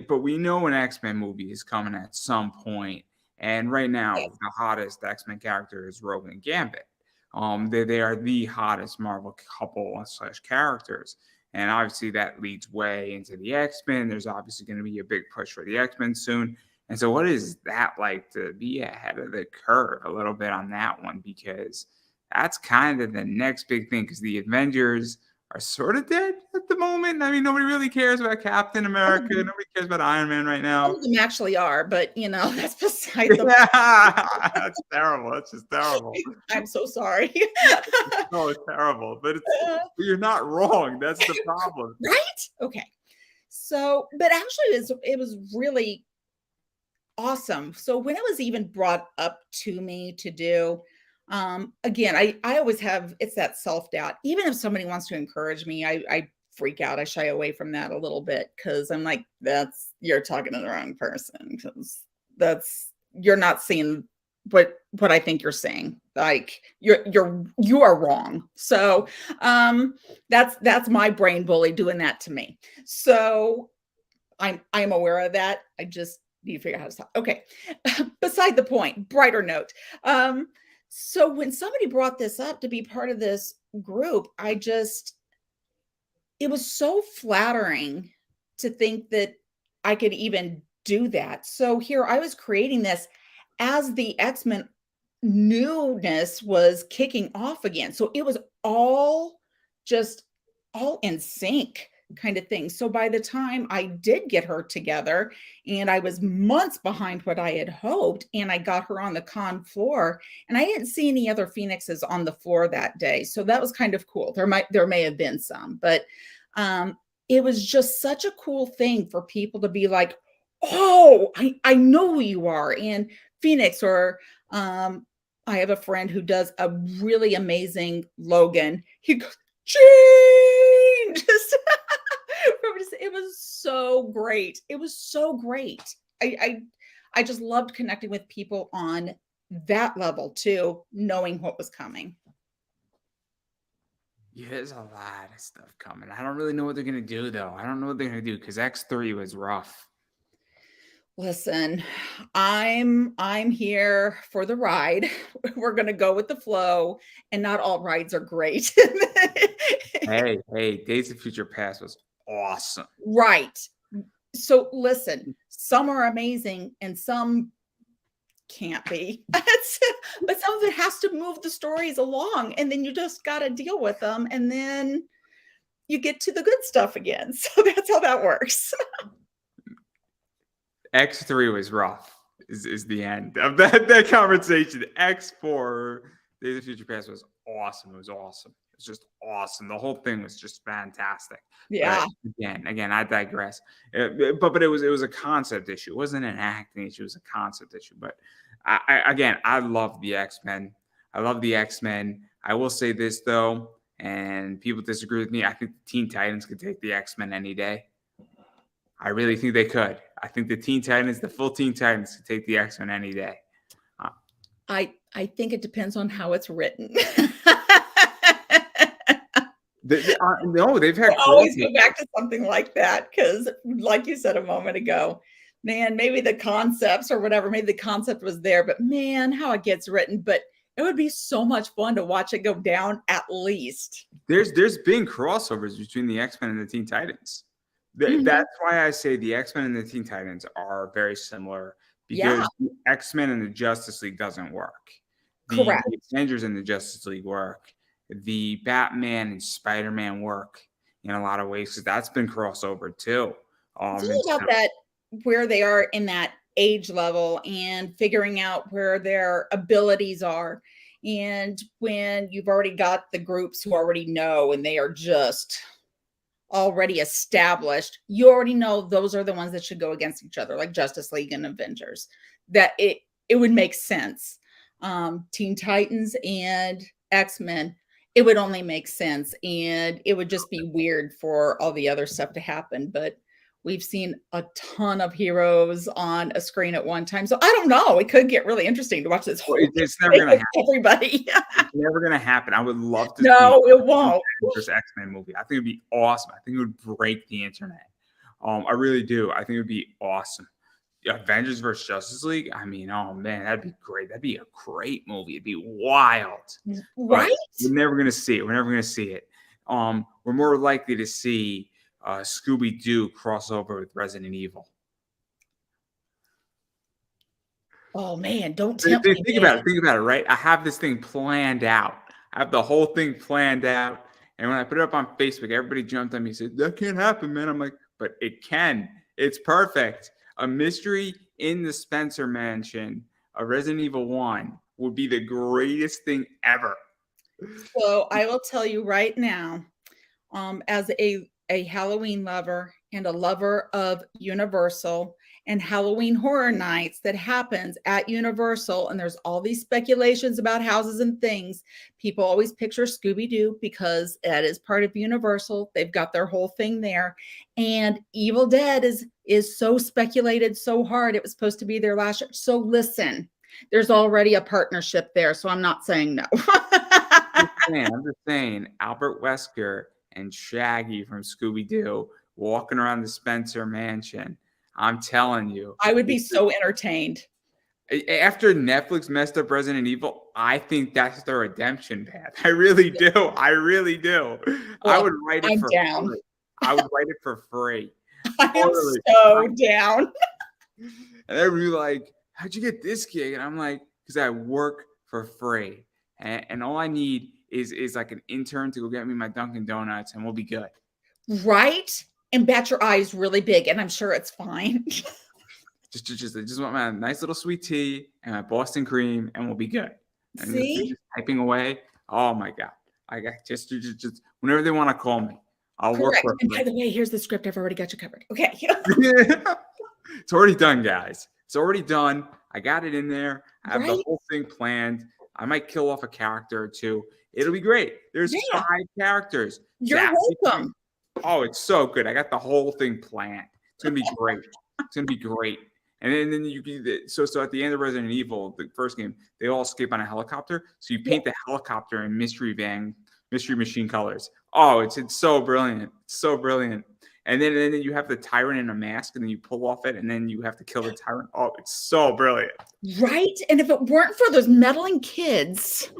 But we know an X-Men movie is coming at some point. And right now, the hottest X-Men character is Rogue and Gambit. They are the hottest Marvel couple / characters. And obviously that leads way into the X-Men. There's obviously going to be a big push for the X-Men soon. And so what is that like to be ahead of the curve a little bit on that one? Because that's kind of the next big thing, because the Avengers are sort of dead at the moment. I mean, nobody really cares about Captain America. Nobody cares about Iron Man right now. Some of them actually are, but that's beside the point. That's terrible. That's just terrible. I'm so sorry. No, it's terrible, but you're not wrong. That's the problem. Right? Okay. So, but actually it was really awesome. So when it was even brought up to me to do, again, I always have, it's that self-doubt. Even if somebody wants to encourage me, I freak out. I shy away from that a little bit, because I'm like, you're talking to the wrong person, because you're not seeing what I think you're saying. Like you are wrong. So that's my brain bully doing that to me. So I'm aware of that. I just need to figure out how to stop. Okay. Beside the point, brighter note. So when somebody brought this up to be part of this group, it was so flattering to think that I could even do that. So here I was creating this as the X-Men newness was kicking off again. So it was all just all in sync kind of thing. So by the time I did get her together and I was months behind what I had hoped and I got her on the con floor and I didn't see any other phoenixes on the floor that day. So that was kind of cool. There may have been some, but it was just such a cool thing for people to be like, oh, I know who you are. And Phoenix or I have a friend who does a really amazing Logan. He goes, Gene! Just it was so great. It was so great. I just loved connecting with people on that level too, knowing what was coming. Yeah, there's a lot of stuff coming. I don't really know what they're gonna do though. I don't know what they're gonna do because X3 was rough. Listen, I'm here for the ride. We're gonna go with the flow, and not all rides are great. Hey, Days of Future Past was awesome. Right. So listen, some are amazing and some can't be. But some of it has to move the stories along, and then you just got to deal with them, and then you get to the good stuff again. So that's how that works. X3 was rough. Is the end of that conversation. X4 Days of Future Past was awesome. It was awesome. It's just awesome. The whole thing was just fantastic. Yeah. But again, I digress. But it was a concept issue. It wasn't an acting issue. It was a concept issue. But I love the X-Men. I love the X-Men. I will say this though, and people disagree with me. I think the Teen Titans could take the X-Men any day. I really think they could. I think the Teen Titans, the full Teen Titans, could take the X-Men any day. I think it depends on how it's written. No, they've had. I always go back to something like that because, like you said a moment ago, man, maybe the concepts or whatever, maybe the concept was there, but man, how it gets written. But it would be so much fun to watch it go down at least. There's been crossovers between the X-Men and the Teen Titans. That's why I say the X-Men and the Teen Titans are very similar because the X-Men and the Justice League doesn't work. The Avengers and the Justice League work. The Batman and Spider-Man work in a lot of ways because that's been crossover too. It's about that where they are in that age level and figuring out where their abilities are. And when you've already got the groups who already know and they are just already established, you already know those are the ones that should go against each other, like Justice League and Avengers. That it would make sense. Teen Titans and X-Men, it would only make sense, and it would just be weird for all the other stuff to happen. But we've seen a ton of heroes on a screen at one time, so I don't know. It could get really interesting to watch this whole. It's never going to happen. Everybody, it's never going to happen. I would love to. No, it won't. This X-Men movie, I think it'd be awesome. I think it would break the internet. I really do. I think it would be awesome. Avengers versus Justice League. I mean, oh man, that'd be great. That'd be a great movie. It'd be wild, right? We're never gonna see it. We're never gonna see it. We're more likely to see Scooby-Doo crossover with Resident Evil. Oh man, don't tempt me. Think about it. Right? I have this thing planned out. I have the whole thing planned out. And when I put it up on Facebook, everybody jumped on me and said, "That can't happen, man." I'm like, "But it can. It's perfect." A mystery in the Spencer Mansion, a Resident Evil 1 would be the greatest thing ever. So I will tell you right now, as a Halloween lover and a lover of Universal and Halloween Horror Nights that happens at Universal, and there's all these speculations about houses and things. People always picture Scooby-Doo because that is part of Universal. They've got their whole thing there. And Evil Dead is so speculated so hard. It was supposed to be their last show. So listen, there's already a partnership there. So I'm not saying no. I'm just saying Albert Wesker and Shaggy from Scooby-Doo walking around the Spencer Mansion. I'm telling you. I would be so entertained. After Netflix messed up Resident Evil, I think that's the redemption path. I really do. I really do. I Well, would write it I'm for down. free. I would write it for free. I am Totally. so down. And they'd be like, "How'd you get this gig?" And I'm like, "Because I work for free, and all I need is like an intern to go get me my Dunkin' Donuts, and we'll be good." Right? And bat your eyes really big, and I'm sure it's fine. I just want my nice little sweet tea and my Boston cream, and we'll be good. And See? just typing away. Oh my god! I got just whenever they want to call me, I'll work Correct. for And by free. the way, here's the script. I've already got you covered. Okay. It's already done, guys. It's already done. I got it in there. I have the Right? whole thing planned. I might kill off a character or two. It'll be great. There's Yeah. 5 characters. You're welcome. Oh, it's so good. I got the whole thing planned. It's gonna be great. It's gonna be great. And then you can so at the end of Resident Evil, the first game, they all escape on a helicopter. So you paint the helicopter in mystery machine colors. Oh, it's so brilliant. It's so brilliant. And then you have the tyrant in a mask, and then you pull off it, and then you have to kill the tyrant. Oh, it's so brilliant. Right? And if it weren't for those meddling kids,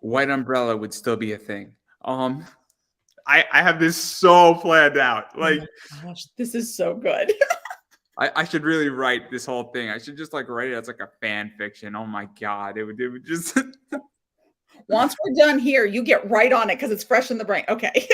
White Umbrella would still be a thing. I have this so planned out. Like, oh my gosh, this is so good. I should really write this whole thing. I should just like write it as like a fan fiction. Oh my god, it would just. Once we're done here, you get right on it because it's fresh in the brain. Okay.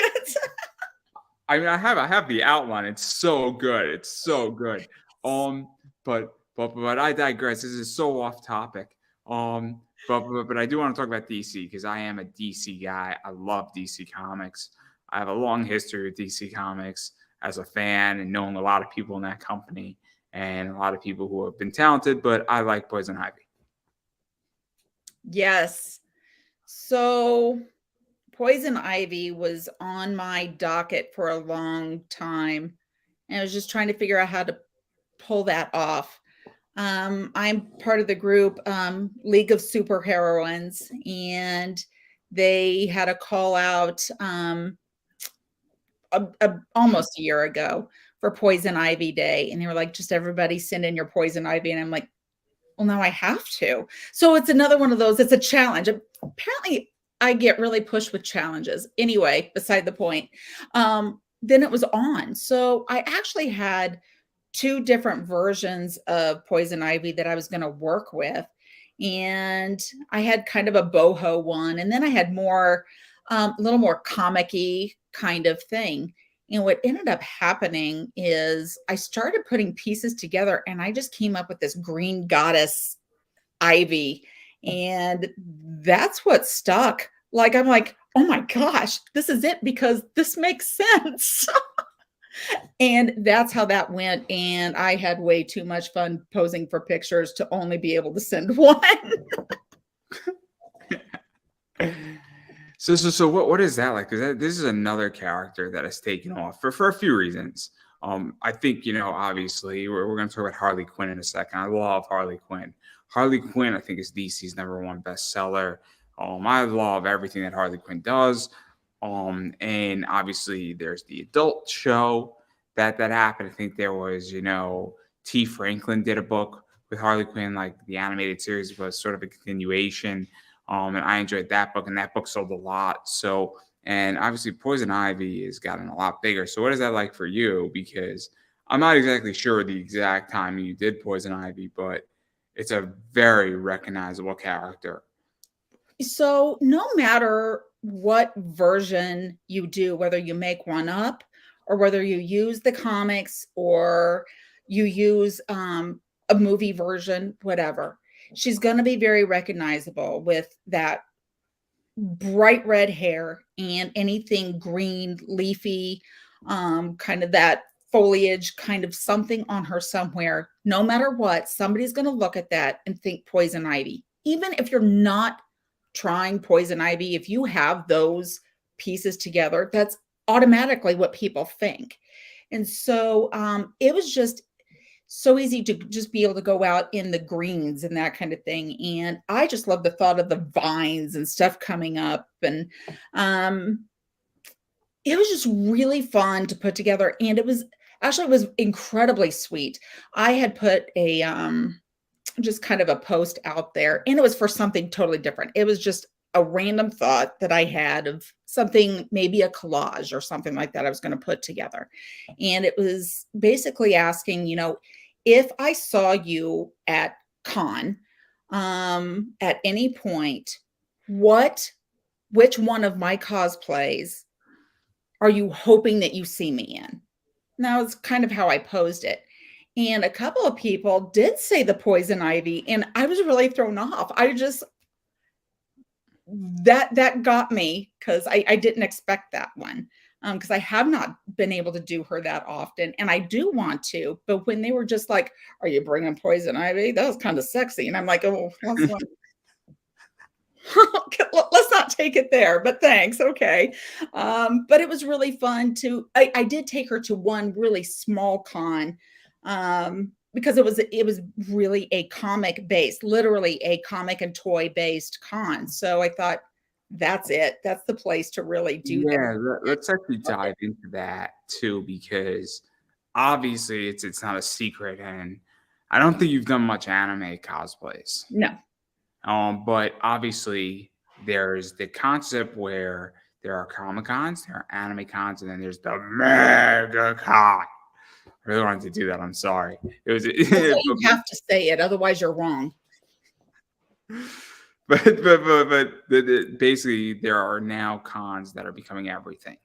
I mean, I have the outline. It's so good. It's so good. But I digress. This is so off topic. But I do want to talk about DC because I am a DC guy. I love DC Comics. I have a long history with DC Comics as a fan and knowing a lot of people in that company and a lot of people who have been talented. But I like Poison Ivy. Yes. So Poison Ivy was on my docket for a long time. And I was just trying to figure out how to pull that off. I'm part of the group League of Superheroines, and they had a call out almost a year ago for Poison Ivy Day. And they were like, just everybody send in your Poison Ivy. And I'm like, well, now I have to. So it's another one of those, it's a challenge. Apparently I get really pushed with challenges. Anyway, beside the point. Then it was on. So I actually had 2 different versions of Poison Ivy that I was going to work with. And I had kind of a boho one. And then I had more, a little more comic-y kind of thing. And what ended up happening is I started putting pieces together and I just came up with this green goddess Ivy. And that's what stuck. Like, I'm like, oh my gosh, this is it because this makes sense. And that's how that went. And I had way too much fun posing for pictures to only be able to send one. So what is that like? Because this is another character that has taken off for a few reasons. I think, obviously we're going to talk about Harley Quinn in a second. I love Harley Quinn. Harley Quinn, I think, is DC's #1 bestseller. I love everything that Harley Quinn does. And obviously there's the adult show that happened. I think there was, T. Franklin did a book with Harley Quinn, like the animated series was sort of a continuation. And I enjoyed that book, and that book sold a lot. So, and obviously Poison Ivy has gotten a lot bigger. So what is that like for you? Because I'm not exactly sure the exact time you did Poison Ivy, but it's a very recognizable character. So no matter what version you do, whether you make one up or whether you use the comics or you use a movie version, whatever, she's going to be very recognizable with that bright red hair and anything green, leafy, kind of that foliage, kind of something on her somewhere. No matter what, somebody's going to look at that and think Poison Ivy. Even if you're not trying Poison Ivy, if you have those pieces together, that's automatically what people think. And so it was just so easy to just be able to go out in the greens and that kind of thing. And I just love the thought of the vines and stuff coming up. And it was just really fun to put together. And it was Actually, it was incredibly sweet. I had put a just kind of a post out there, and it was for something totally different. It was just a random thought that I had of something, maybe a collage or something like that I was going to put together. And it was basically asking, if I saw you at con at any point, which one of my cosplays are you hoping that you see me in? And that was kind of how I posed it. And a couple of people did say the poison ivy, and I was really thrown off. I just that got me because I didn't expect that one. Because I have not been able to do her that often, and I do want to. But when they were just like, "Are you bringing poison ivy?" That was kind of sexy, and I'm like, "Oh, let's not take it there, but thanks. Okay." But it was really fun I did take her to one really small con because it was really a comic based, literally a comic and toy based con. So I thought that's it. That's the place to really do that. Yeah, let's actually dive into that too, because obviously it's not a secret, and I don't think you've done much anime cosplays. No. But obviously there's the concept where there are Comic Cons, there are anime cons, and then there's the Mega Con. I really wanted to do that. I'm sorry. It was, You have to say it, otherwise you're wrong. basically there are now cons that are becoming everything,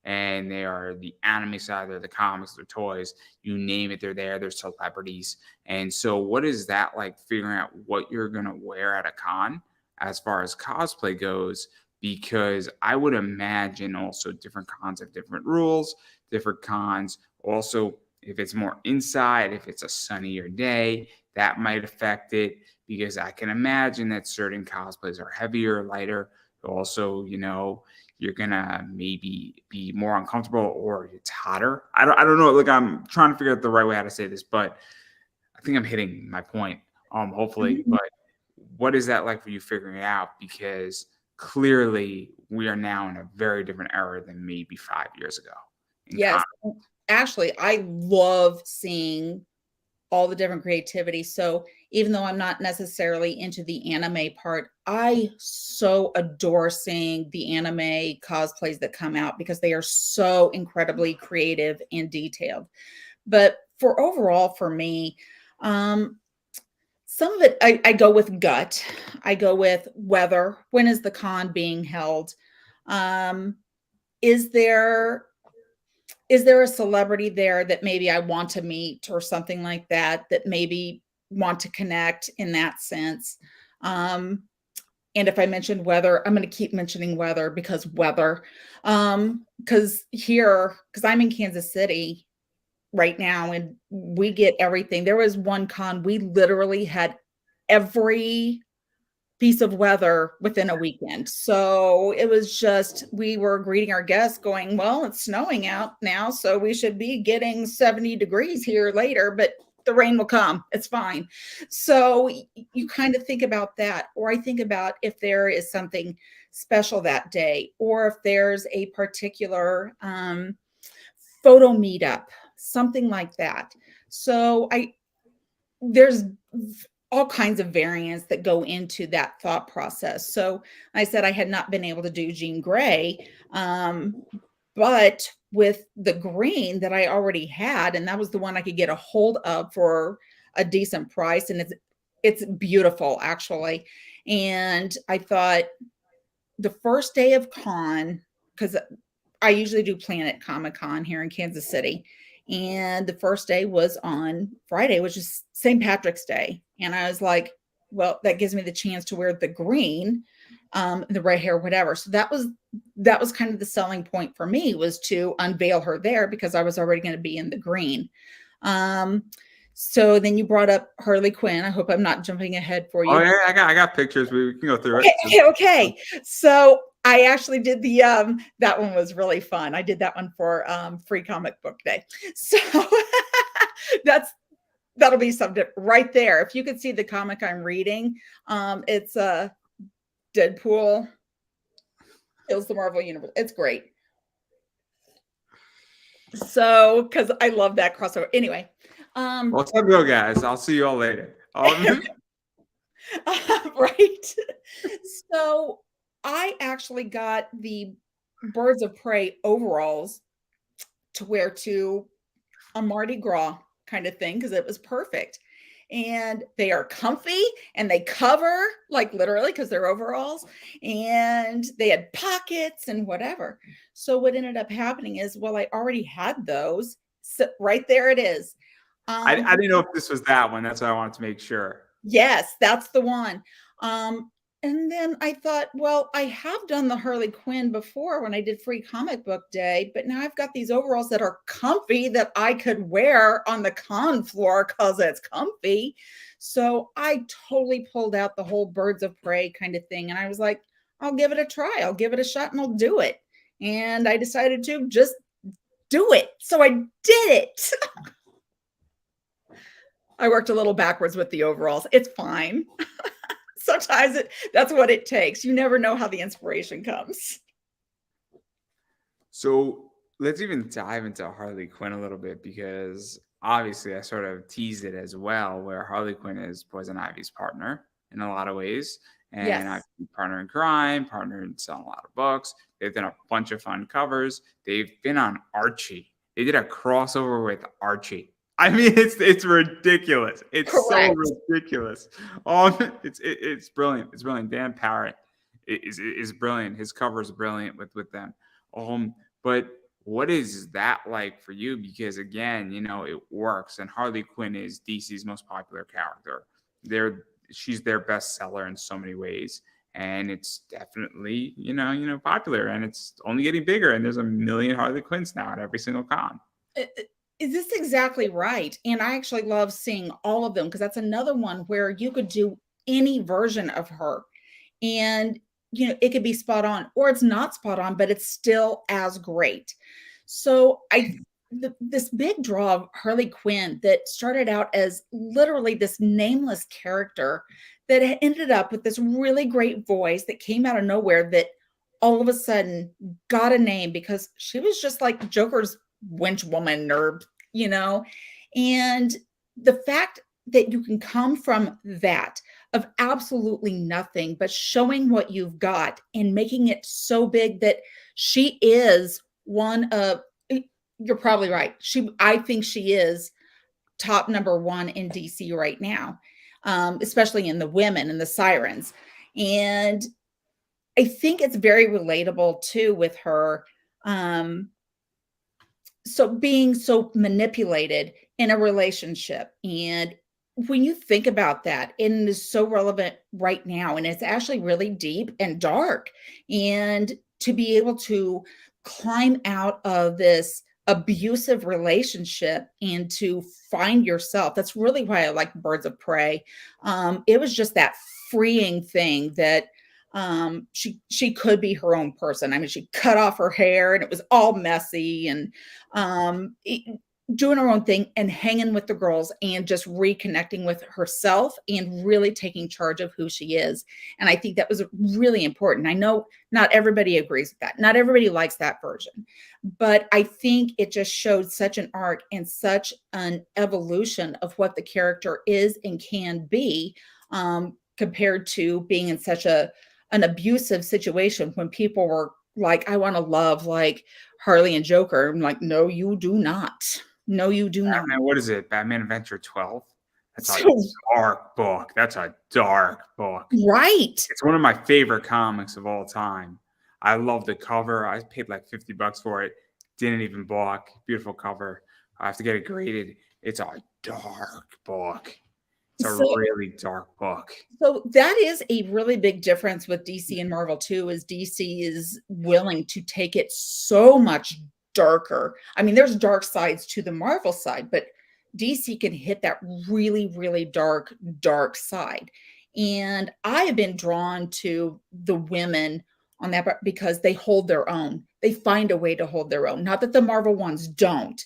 and they are the anime side, they're the comics, they're toys, you name it, they're there. They're celebrities. And so what is that like, figuring out what you're going to wear at a con as far as cosplay goes? Because I would imagine also different cons have different rules, different cons also, if it's more inside, if it's a sunnier day, that might affect it, because I can imagine that certain cosplays are heavier, lighter. Also, you're gonna maybe be more uncomfortable, or it's hotter. I don't know. Like, I'm trying to figure out the right way how to say this, but I think I'm hitting my point. Hopefully. Mhm. But what is that like for you figuring it out? Because clearly we are now in a very different era than maybe 5 years ago. In Yes. Actually, I love seeing all the different creativity. So even though I'm not necessarily into the anime part, I so adore seeing the anime cosplays that come out because they are so incredibly creative and detailed. But for overall, for me, um, some of it I go with gut. I go with weather. When is the con being held? Um, is there is there a celebrity there that maybe I want to meet or something like that, that maybe want to connect in that sense? Um, and if I mentioned weather, I'm going to keep mentioning weather because weather. Because I'm in Kansas City right now and we get everything. There was one con, we literally had every piece of weather within a weekend. So it was just, we were greeting our guests going, well, it's snowing out now, so we should be getting 70 degrees here later, but the rain will come. It's fine. So you kind of think about that. Or I think about if there is something special that day, or if there's a particular photo meetup, something like that. So there's all kinds of variants that go into that thought process. So I said I had not been able to do Jean Grey, but with the green that I already had, and that was the one I could get a hold of for a decent price, and it's beautiful actually. And I thought the first day of con, because I usually do Planet Comic Con here in Kansas City. And the first day was on Friday, which is St. Patrick's Day. And I was like, well, that gives me the chance to wear the green, the red hair, whatever. So that was kind of the selling point for me, was to unveil her there because I was already going to be in the green. So then you brought up Harley Quinn. I hope I'm not jumping ahead for Oh you. yeah, I got pictures. We can go through Okay, it. okay. So I actually did that one was really fun. I did that one for free comic book day. So that'll be something right there. If you could see the comic I'm reading, it's Deadpool kills the Marvel universe. It's great. So, because I love that crossover. Anyway, Well, it's all good, guys. I'll see you all later. right. So I actually got the Birds of Prey overalls to wear to a Mardi Gras kind of thing because it was perfect. And they are comfy and they cover, like literally, because they're overalls, and they had pockets and whatever. So what ended up happening is, well, I already had those. So right there it is. I didn't know if this was that one. That's why I wanted to make sure. Yes, that's the one. Um, and then I thought, well, I have done the Harley Quinn before when I did Free Comic Book Day, but now I've got these overalls that are comfy that I could wear on the con floor because it's comfy. So I totally pulled out the whole Birds of Prey kind of thing. And I was like, I'll give it a try. I'll give it a shot and I'll do it. And I decided to just do it. So I did it. I worked a little backwards with the overalls. It's fine. Sometimes that's what it takes. You never know how the inspiration comes. So let's even dive into Harley Quinn a little bit because obviously I sort of teased it as well, where Harley Quinn is Poison Ivy's partner in a lot of ways. And I've Yes. been partner in crime, partner in selling a lot of books. They've done a bunch of fun covers. They've been on Archie. They did a crossover with Archie. I mean, it's ridiculous. It's so Correct. ridiculous. It's brilliant. It's brilliant. Dan Parrott is brilliant. His cover is brilliant with them. But what is that like for you? Because again, it works, and Harley Quinn is DC's most popular character. She's their bestseller in so many ways, and it's definitely popular, and it's only getting bigger. And there's a million Harley Quinns now at every single con. Is this exactly right? And I actually love seeing all of them because that's another one where you could do any version of her and it could be spot on or it's not spot on, but it's still as great. So this big draw of Harley Quinn that started out as literally this nameless character that ended up with this really great voice that came out of nowhere that all of a sudden got a name because she was just like Joker's wench woman or and the fact that you can come from that of absolutely nothing but showing what you've got and making it so big that she is one of you're probably right. I think she is top number one in DC right now, especially in the women and the sirens. And I think it's very relatable too with her. So being so manipulated in a relationship. And when you think about that, it is so relevant right now. And it's actually really deep and dark. And to be able to climb out of this abusive relationship and to find yourself, that's really why I like Birds of Prey. It was just that freeing thing that she could be her own person. I mean, she cut off her hair and it was all messy and doing her own thing and hanging with the girls and just reconnecting with herself and really taking charge of who she is. And I think that was really important. I know not everybody agrees with that. Not everybody likes that version, but I think it just showed such an arc and such an evolution of what the character is and can be, compared to being in such an abusive situation when people were like, I want to love like Harley and Joker. I'm like, no, you do not. No, you do not. Batman, what is it? Batman Adventure 12? That's a So, dark book. That's a dark book. right. It's one of my favorite comics of all time. I love the cover. I paid like $50 for it. Didn't even balk. Beautiful cover. I have to get it graded. It's a dark book. It's a really dark book. So that is a really big difference with DC and Marvel too, is DC is willing to take it so much darker. I mean, there's dark sides to the Marvel side, but DC can hit that really, really dark side. And I have been drawn to the women on that because they hold their own. They find a way to hold their own. Not that the Marvel ones don't.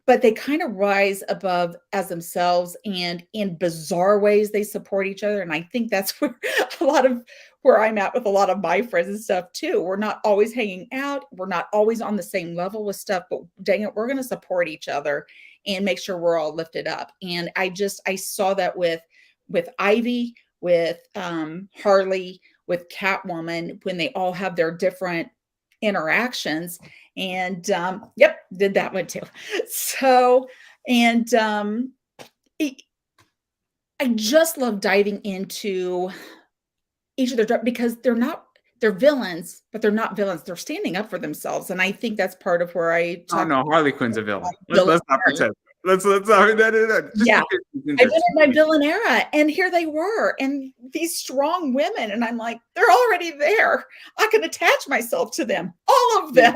but they kind of rise above as themselves, and in bizarre ways they support each other. And I think that's where a lot of where I'm at with a lot of my friends and stuff too. We're not always hanging out, we're not always on the same level with stuff, but dang it, we're going to support each other and make sure we're all lifted up. And I saw that with Ivy, with Harley, with Catwoman, when they all have their different interactions. And yep, did that one too. So, and it, I just love diving into each of their, because they're villains, but they're not villains. They're standing up for themselves. And I think that's part of where I Oh talk no, about Harley Quinn's a villain. villain Let's not era. pretend. Let's not that. Just Yeah. because she's I did my entertaining. villain era, and here they were, and these strong women, and I'm like, they're already there. I can attach myself to them, all of them.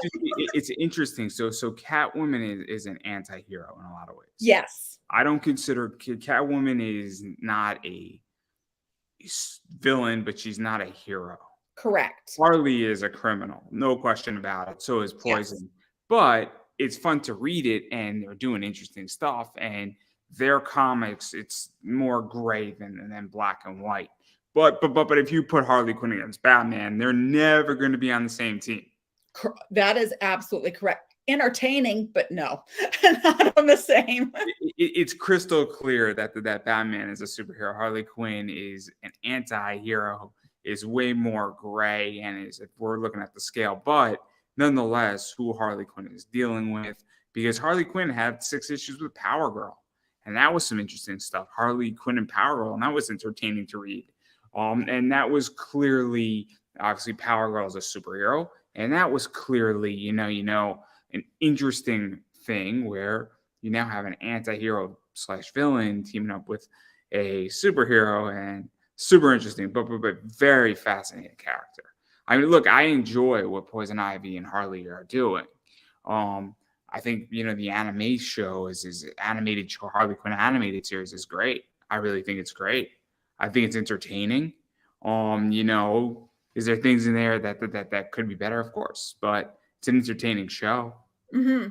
It's interesting. So Catwoman is an anti-hero in a lot of ways. Yes, I don't consider Catwoman is not a villain, but she's not a hero. correct. Harley is a criminal, no question about it. So is Poison. Yes. But it's fun to read it, and they're doing interesting stuff. And their comics, it's more gray than black and white. But if you put Harley Quinn against Batman, they're never going to be on the same team. That is absolutely correct. Entertaining, but no, not on the same. It's crystal clear that Batman is a superhero. Harley Quinn is an anti-hero, is way more gray, and is, if we're looking at the scale, but nonetheless, who Harley Quinn is dealing with, because Harley Quinn had 6 issues with Power Girl, and that was some interesting stuff. Harley Quinn and Power Girl, and that was entertaining to read. And that was clearly, obviously, Power Girl is a superhero, and that was clearly, an interesting thing where you now have an anti-hero / villain teaming up with a superhero, and super interesting, but very fascinating character. I mean, look, I enjoy what Poison Ivy and Harley are doing. I think the anime show is animated show. Harley Quinn animated series is great. I really think it's great. I think it's entertaining. Is there things in there that could be better? Of course, but it's an entertaining show. Mm-hmm.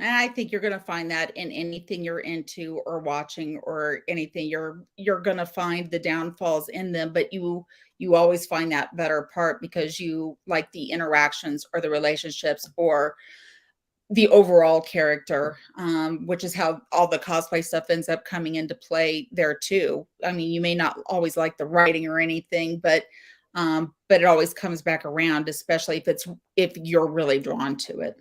And I think you're going to find that in anything you're into or watching or anything. You're going to find the downfalls in them, but you always find that better part because you like the interactions or the relationships or the overall character, which is how all the cosplay stuff ends up coming into play there too. I mean, you may not always like the writing or anything, but it always comes back around, especially if you're really drawn to it.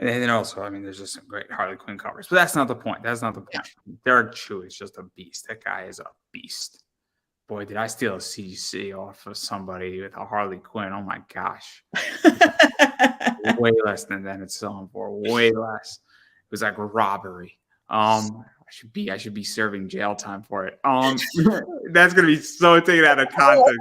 And then also, I mean, there's just some great Harley Quinn covers, but that's not the point. That's not the point. Derek Chew is just a beast. That guy is a beast. Boy, did I steal a CC off of somebody with a Harley Quinn. Oh my gosh. Way less than it's selling for. Way less. It was like a robbery. I should be serving jail time for it. That's gonna be so taken out of context.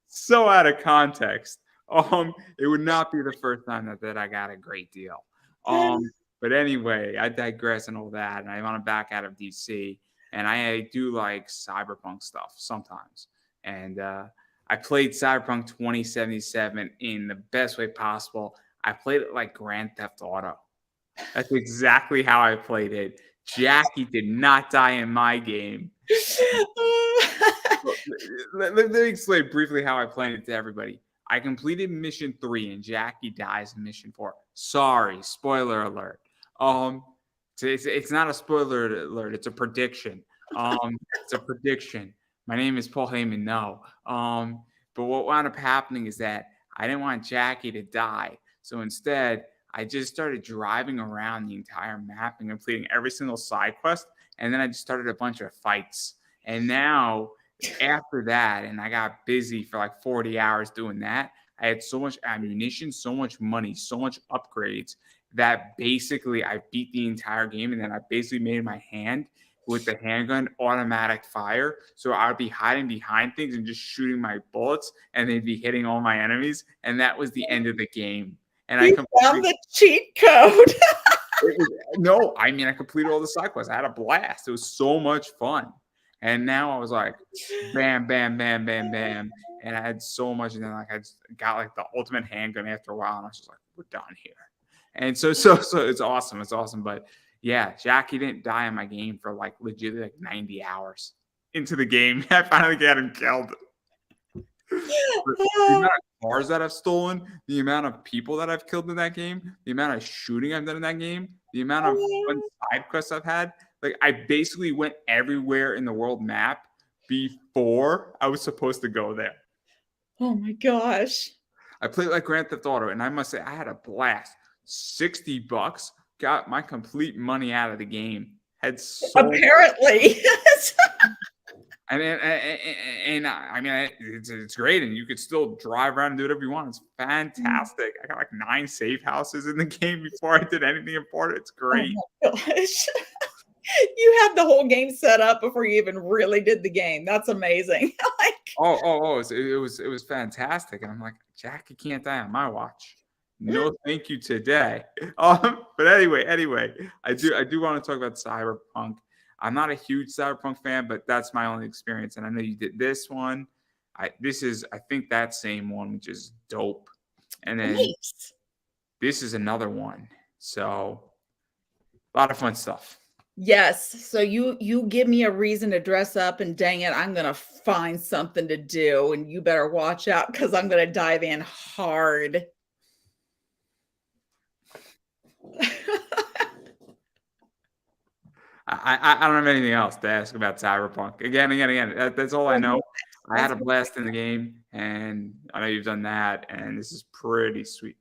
So out of context. It would not be the first time that I got a great deal. But anyway, I digress and all that, and I want to back out of DC, and I do like cyberpunk stuff sometimes. And I played Cyberpunk 2077 in the best way possible. I played it like Grand Theft Auto. That's exactly how I played it. Jackie did not die in my game. Let me explain briefly how I played it to everybody. I completed mission 3 and Jackie dies in mission 4. Sorry, spoiler alert. It's not a spoiler alert. It's a prediction. It's a prediction. My name is Paul Heyman. No. But what wound up happening is that I didn't want Jackie to die. So instead, I just started driving around the entire map and completing every single side quest. And then I just started a bunch of fights. And now, after that, and I got busy for like 40 hours doing that, I had so much ammunition, so much money, so much upgrades that basically I beat the entire game. And then I basically made my hand with the handgun automatic fire. So I would be hiding behind things and just shooting my bullets, and they'd be hitting all my enemies. And that was the end of the game. And I found the cheat code. No, I mean, I completed all the side quests. I had a blast. It was so much fun. And now I was like, bam, bam, bam, bam, bam. And I had so much. And then I got like the ultimate handgun after a while. And I was just like, we're done here. And so it's awesome. It's awesome. But yeah, Jackie didn't die in my game for like legit like 90 hours into the game. I finally got him killed. The amount of cars that I've stolen, the amount of people that I've killed in that game, the amount of shooting I've done in that game, the amount of fun side quests I've had. Like I basically went everywhere in the world map before I was supposed to go there. Oh my gosh. I played like Grand Theft Auto, and I must say I had a blast. $60, got my complete money out of the game. Had so Apparently. and I mean, it's great, and you could still drive around and do whatever you want. It's fantastic. I got like 9 safe houses in the game before I did anything important. It's great. Oh my gosh. You had the whole game set up before you even really did the game. That's amazing. Like, it was fantastic, and I'm like, Jackie can't die on my watch. No, thank you today. But anyway, I do want to talk about Cyberpunk. I'm not a huge Cyberpunk fan, but that's my only experience. And I know you did this one. I think that same one, which is dope. And then nice. This is another one. So a lot of fun stuff. Yes. So you give me a reason to dress up, and dang it, I'm gonna find something to do, and you better watch out because I'm gonna dive in hard. I don't have anything else to ask about Cyberpunk. Again. That's all I know. I had a blast in the game, and I know you've done that, and this is pretty sweet.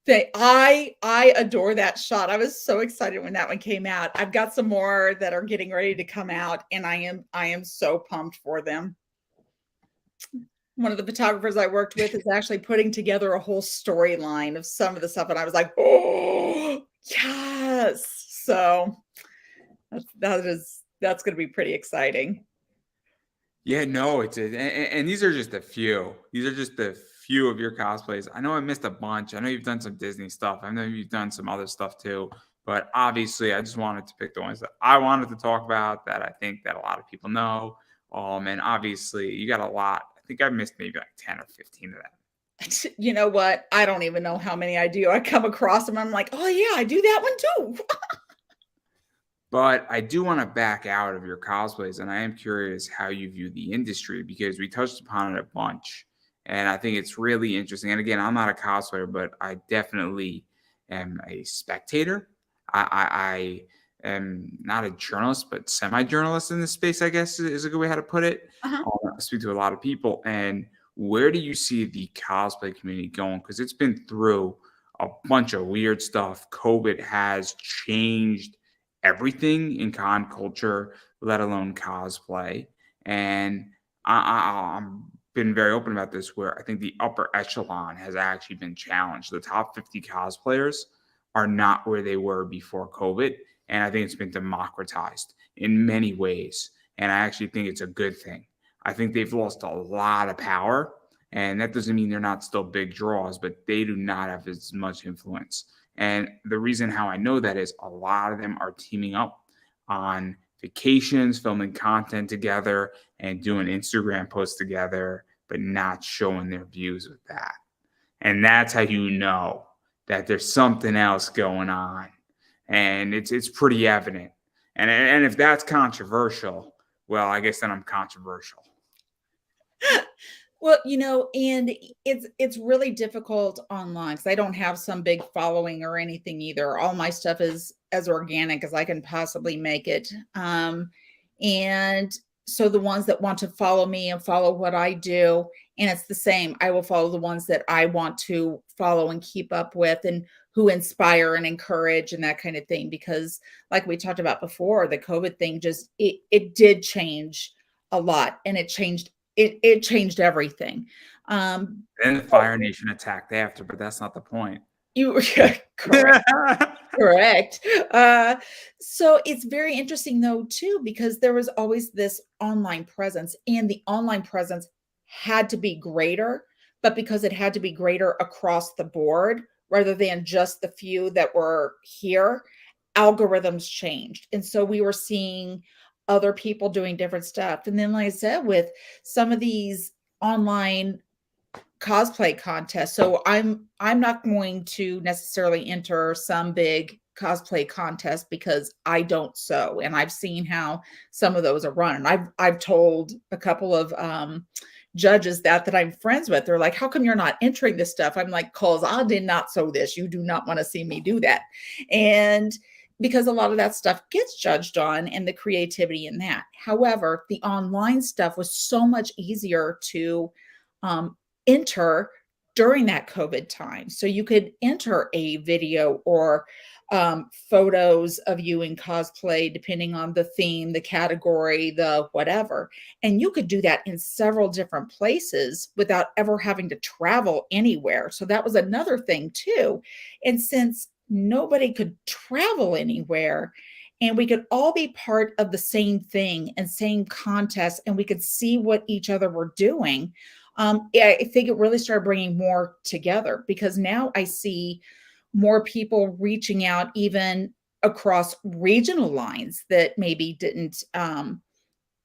I adore that shot. I was so excited when that one came out. I've got some more that are getting ready to come out, and I am so pumped for them. One of the photographers I worked with is actually putting together a whole storyline of some of the stuff, and I was like, oh yes. So that's going to be pretty exciting. Yeah, no, and these are just a few. These are just a few of your cosplays. I know I missed a bunch. I know you've done some Disney stuff. I know you've done some other stuff too. But obviously, I just wanted to pick the ones that I wanted to talk about that I think that a lot of people know. And obviously, you got a lot. I think I missed maybe like 10 or 15 of them. You know what? I don't even know how many I do. I come across them. I'm like, oh yeah, I do that one too. But I do want to back out of your cosplays, and I am curious how you view the industry because we touched upon it a bunch, and I think it's really interesting. And again, I'm not a cosplayer, but I definitely am a spectator. I am not a journalist, but semi-journalist in this space, I guess is a good way how to put it. Uh-huh. I speak to a lot of people, and where do you see the cosplay community going? Because it's been through a bunch of weird stuff. COVID has changed everything in con culture, let alone cosplay. And I'm been very open about this, where I think the upper echelon has actually been challenged. The top 50 cosplayers are not where they were before COVID. And I think it's been democratized in many ways. And I actually think it's a good thing. I think they've lost a lot of power. And that doesn't mean they're not still big draws, but they do not have as much influence. And the reason how I know that is a lot of them are teaming up on vacations, filming content together, and doing Instagram posts together, but not showing their views with that. And that's how you know that there's something else going on. And it's pretty evident. And if that's controversial, well, I guess then I'm controversial. Well, and it's really difficult online because I don't have some big following or anything either. All my stuff is as organic as I can possibly make it. And so the ones that want to follow me and follow what I do, and it's the same, I will follow the ones that I want to follow and keep up with and who inspire and encourage and that kind of thing. Because like we talked about before, the COVID thing it did change a lot, and it changed everything. And the Fire Nation attacked after, but that's not the point. You correct. Correct. So it's very interesting though, too, because there was always this online presence, and the online presence had to be greater, but because it had to be greater across the board rather than just the few that were here, algorithms changed. And so we were seeing other people doing different stuff. And then, like I said, with some of these online cosplay contest. So I'm not going to necessarily enter some big cosplay contest because I don't sew, and I've seen how some of those are run. And I've told a couple of judges that I'm friends with. They're like, "How come you're not entering this stuff?" I'm like, "Cause I did not sew this. You do not want to see me do that." And because a lot of that stuff gets judged on and the creativity in that. However, the online stuff was so much easier to enter during that COVID time. So you could enter a video or photos of you in cosplay, depending on the theme, the category, the whatever. And you could do that in several different places without ever having to travel anywhere. So that was another thing, too. And since nobody could travel anywhere, and we could all be part of the same thing and same contest, and we could see what each other were doing. I think it really started bringing more together, because now I see more people reaching out even across regional lines that maybe didn't,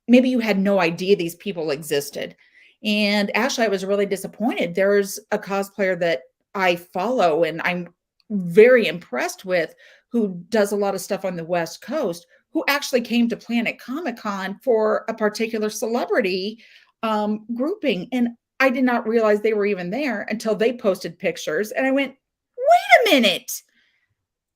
maybe you had no idea these people existed. And actually, I was really disappointed. There's a cosplayer that I follow and I'm very impressed with, who does a lot of stuff on the West Coast, who actually came to Planet Comic Con for a particular celebrity grouping. And I did not realize they were even there until they posted pictures. And I went, wait a minute,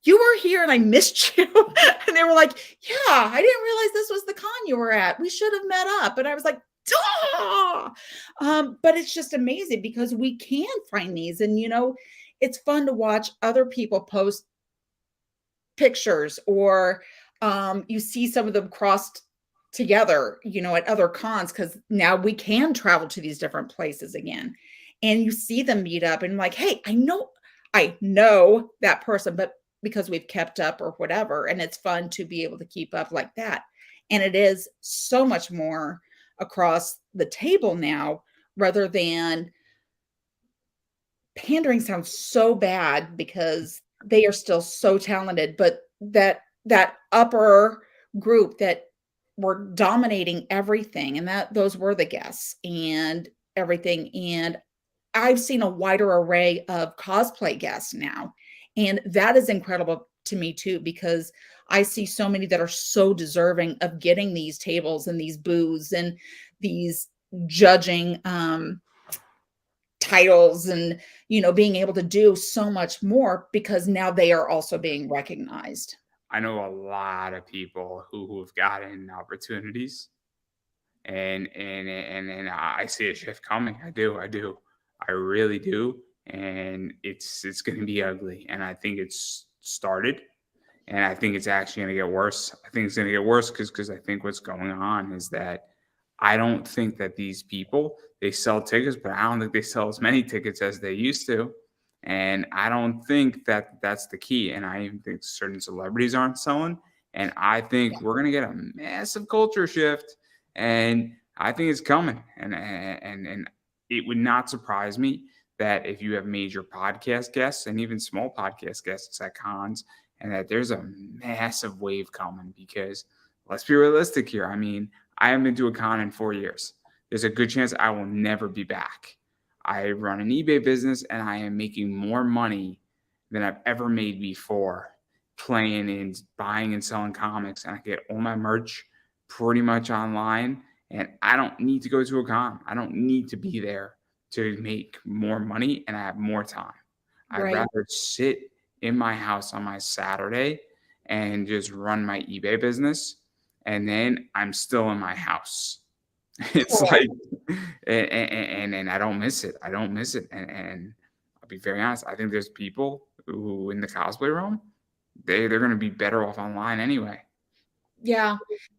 you were here and I missed you. And they were like, yeah, I didn't realize this was the con you were at. We should have met up. And I was like, duh. But it's just amazing because we can find these. And, it's fun to watch other people post pictures, or you see some of them crossed together, at other cons, because now we can travel to these different places again. And you see them meet up and like, hey, I know that person, but because we've kept up or whatever. And it's fun to be able to keep up like that. And it is so much more across the table now, rather than pandering. Sounds so bad because they are still so talented, but that upper group that were dominating everything, and that those were the guests and everything. And I've seen a wider array of cosplay guests now. And that is incredible to me too, because I see so many that are so deserving of getting these tables and these booths and these judging titles, and, being able to do so much more because now they are also being recognized. I know a lot of people who have gotten opportunities, and I see a shift coming. I do, I really do, and it's going to be ugly. And I think it's started, and I think it's actually going to get worse. I think it's going to get worse because I think what's going on is that I don't think that these people, they sell tickets, but I don't think they sell as many tickets as they used to. And I don't think that that's the key. And I even think certain celebrities aren't selling. And I think we're going to get a massive culture shift. And I think it's coming. And it would not surprise me that if you have major podcast guests and even small podcast guests at cons, and that there's a massive wave coming, because let's be realistic here. I mean, I haven't been to a con in 4 years. There's a good chance I will never be back. I run an eBay business and I am making more money than I've ever made before playing and buying and selling comics. And I get all my merch pretty much online. And I don't need to go to a con. I don't need to be there to make more money, and I have more time. I'd Right. rather sit in my house on my Saturday and just run my eBay business, and then I'm still in my house. It's Correct. like, and I don't miss it. I don't miss it. And I'll be very honest. I think there's people who in the cosplay realm, they're going to be better off online anyway. Yeah.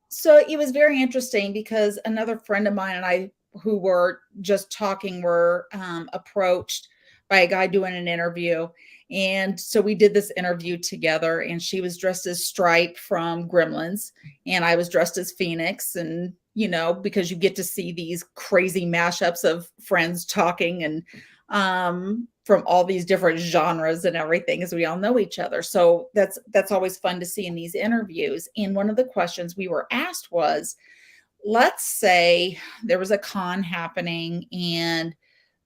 So it was very interesting because another friend of mine and I, who were just talking, were approached by a guy doing an interview. And so we did this interview together, and she was dressed as Stripe from Gremlins, and I was dressed as Phoenix. And, because you get to see these crazy mashups of friends talking, and from all these different genres and everything, as we all know each other. So that's always fun to see in these interviews. And one of the questions we were asked was, let's say there was a con happening and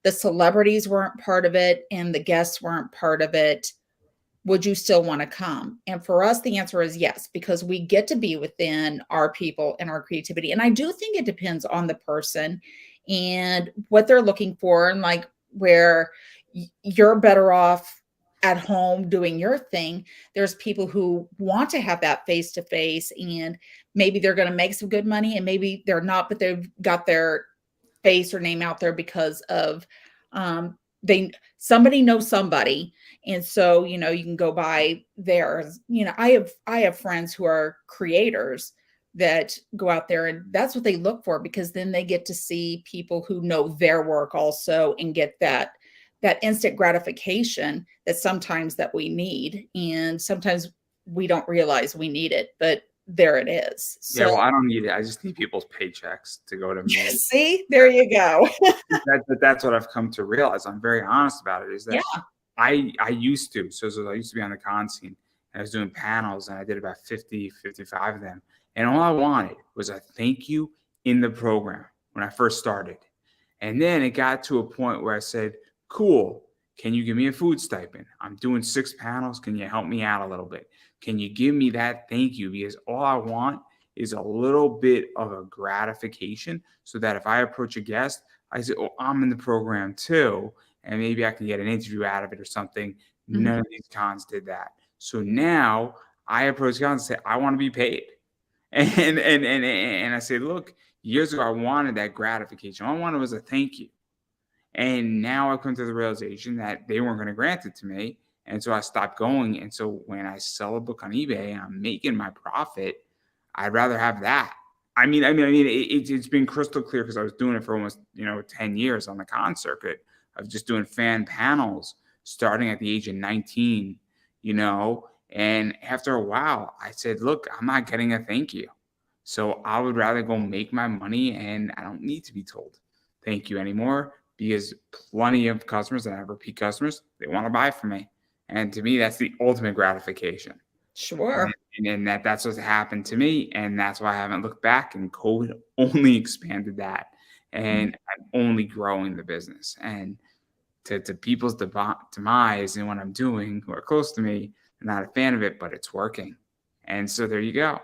the celebrities weren't part of it and the guests weren't part of it, would you still want to come? And for us, the answer is yes, because we get to be within our people and our creativity. And I do think it depends on the person and what they're looking for, and like where you're better off at home doing your thing. There's people who want to have that face to face, and maybe they're going to make some good money, and maybe they're not, but they've got their face or name out there because of they somebody knows somebody, and so you can go by theirs. I have friends who are creators that go out there, and that's what they look for, because then they get to see people who know their work also and get that instant gratification that we need, and sometimes we don't realize we need it, but there it is. Yeah, So well, I don't need it. I just need people's paychecks to go to me. see, there you go. That's what I've come to realize. I'm very honest about it. Is that Yeah. I used to. So I used to be on the con scene, and I was doing panels, and I did about 50, 55 of them. And all I wanted was a thank you in the program when I first started. And then it got to a point where I said, cool, can you give me a food stipend? I'm doing 6 panels. Can you help me out a little bit? Can you give me that thank you? Because all I want is a little bit of a gratification, so that if I approach a guest, I say, oh, I'm in the program too, and maybe I can get an interview out of it or something. Mhm. None of these cons did that. So now I approach cons and say, I want to be paid. And I say, look, years ago I wanted that gratification. All I wanted was a thank you. And now I've come to the realization that they weren't going to grant it to me. And so I stopped going. And so when I sell a book on eBay and I'm making my profit, I'd rather have that. It's been crystal clear, because I was doing it for almost 10 years on the con circuit of just doing fan panels, starting at the age of 19, and after a while I said, look, I'm not getting a thank you. So I would rather go make my money, and I don't need to be told thank you anymore, because plenty of customers that have repeat customers, they want to buy from me. And to me, that's the ultimate gratification. Sure. And that's what's happened to me. And that's why I haven't looked back. And COVID only expanded that. Mhm. And I'm only growing the business. And to people's demise in what I'm doing, who are close to me, I'm not a fan of it, but it's working. And so there you go.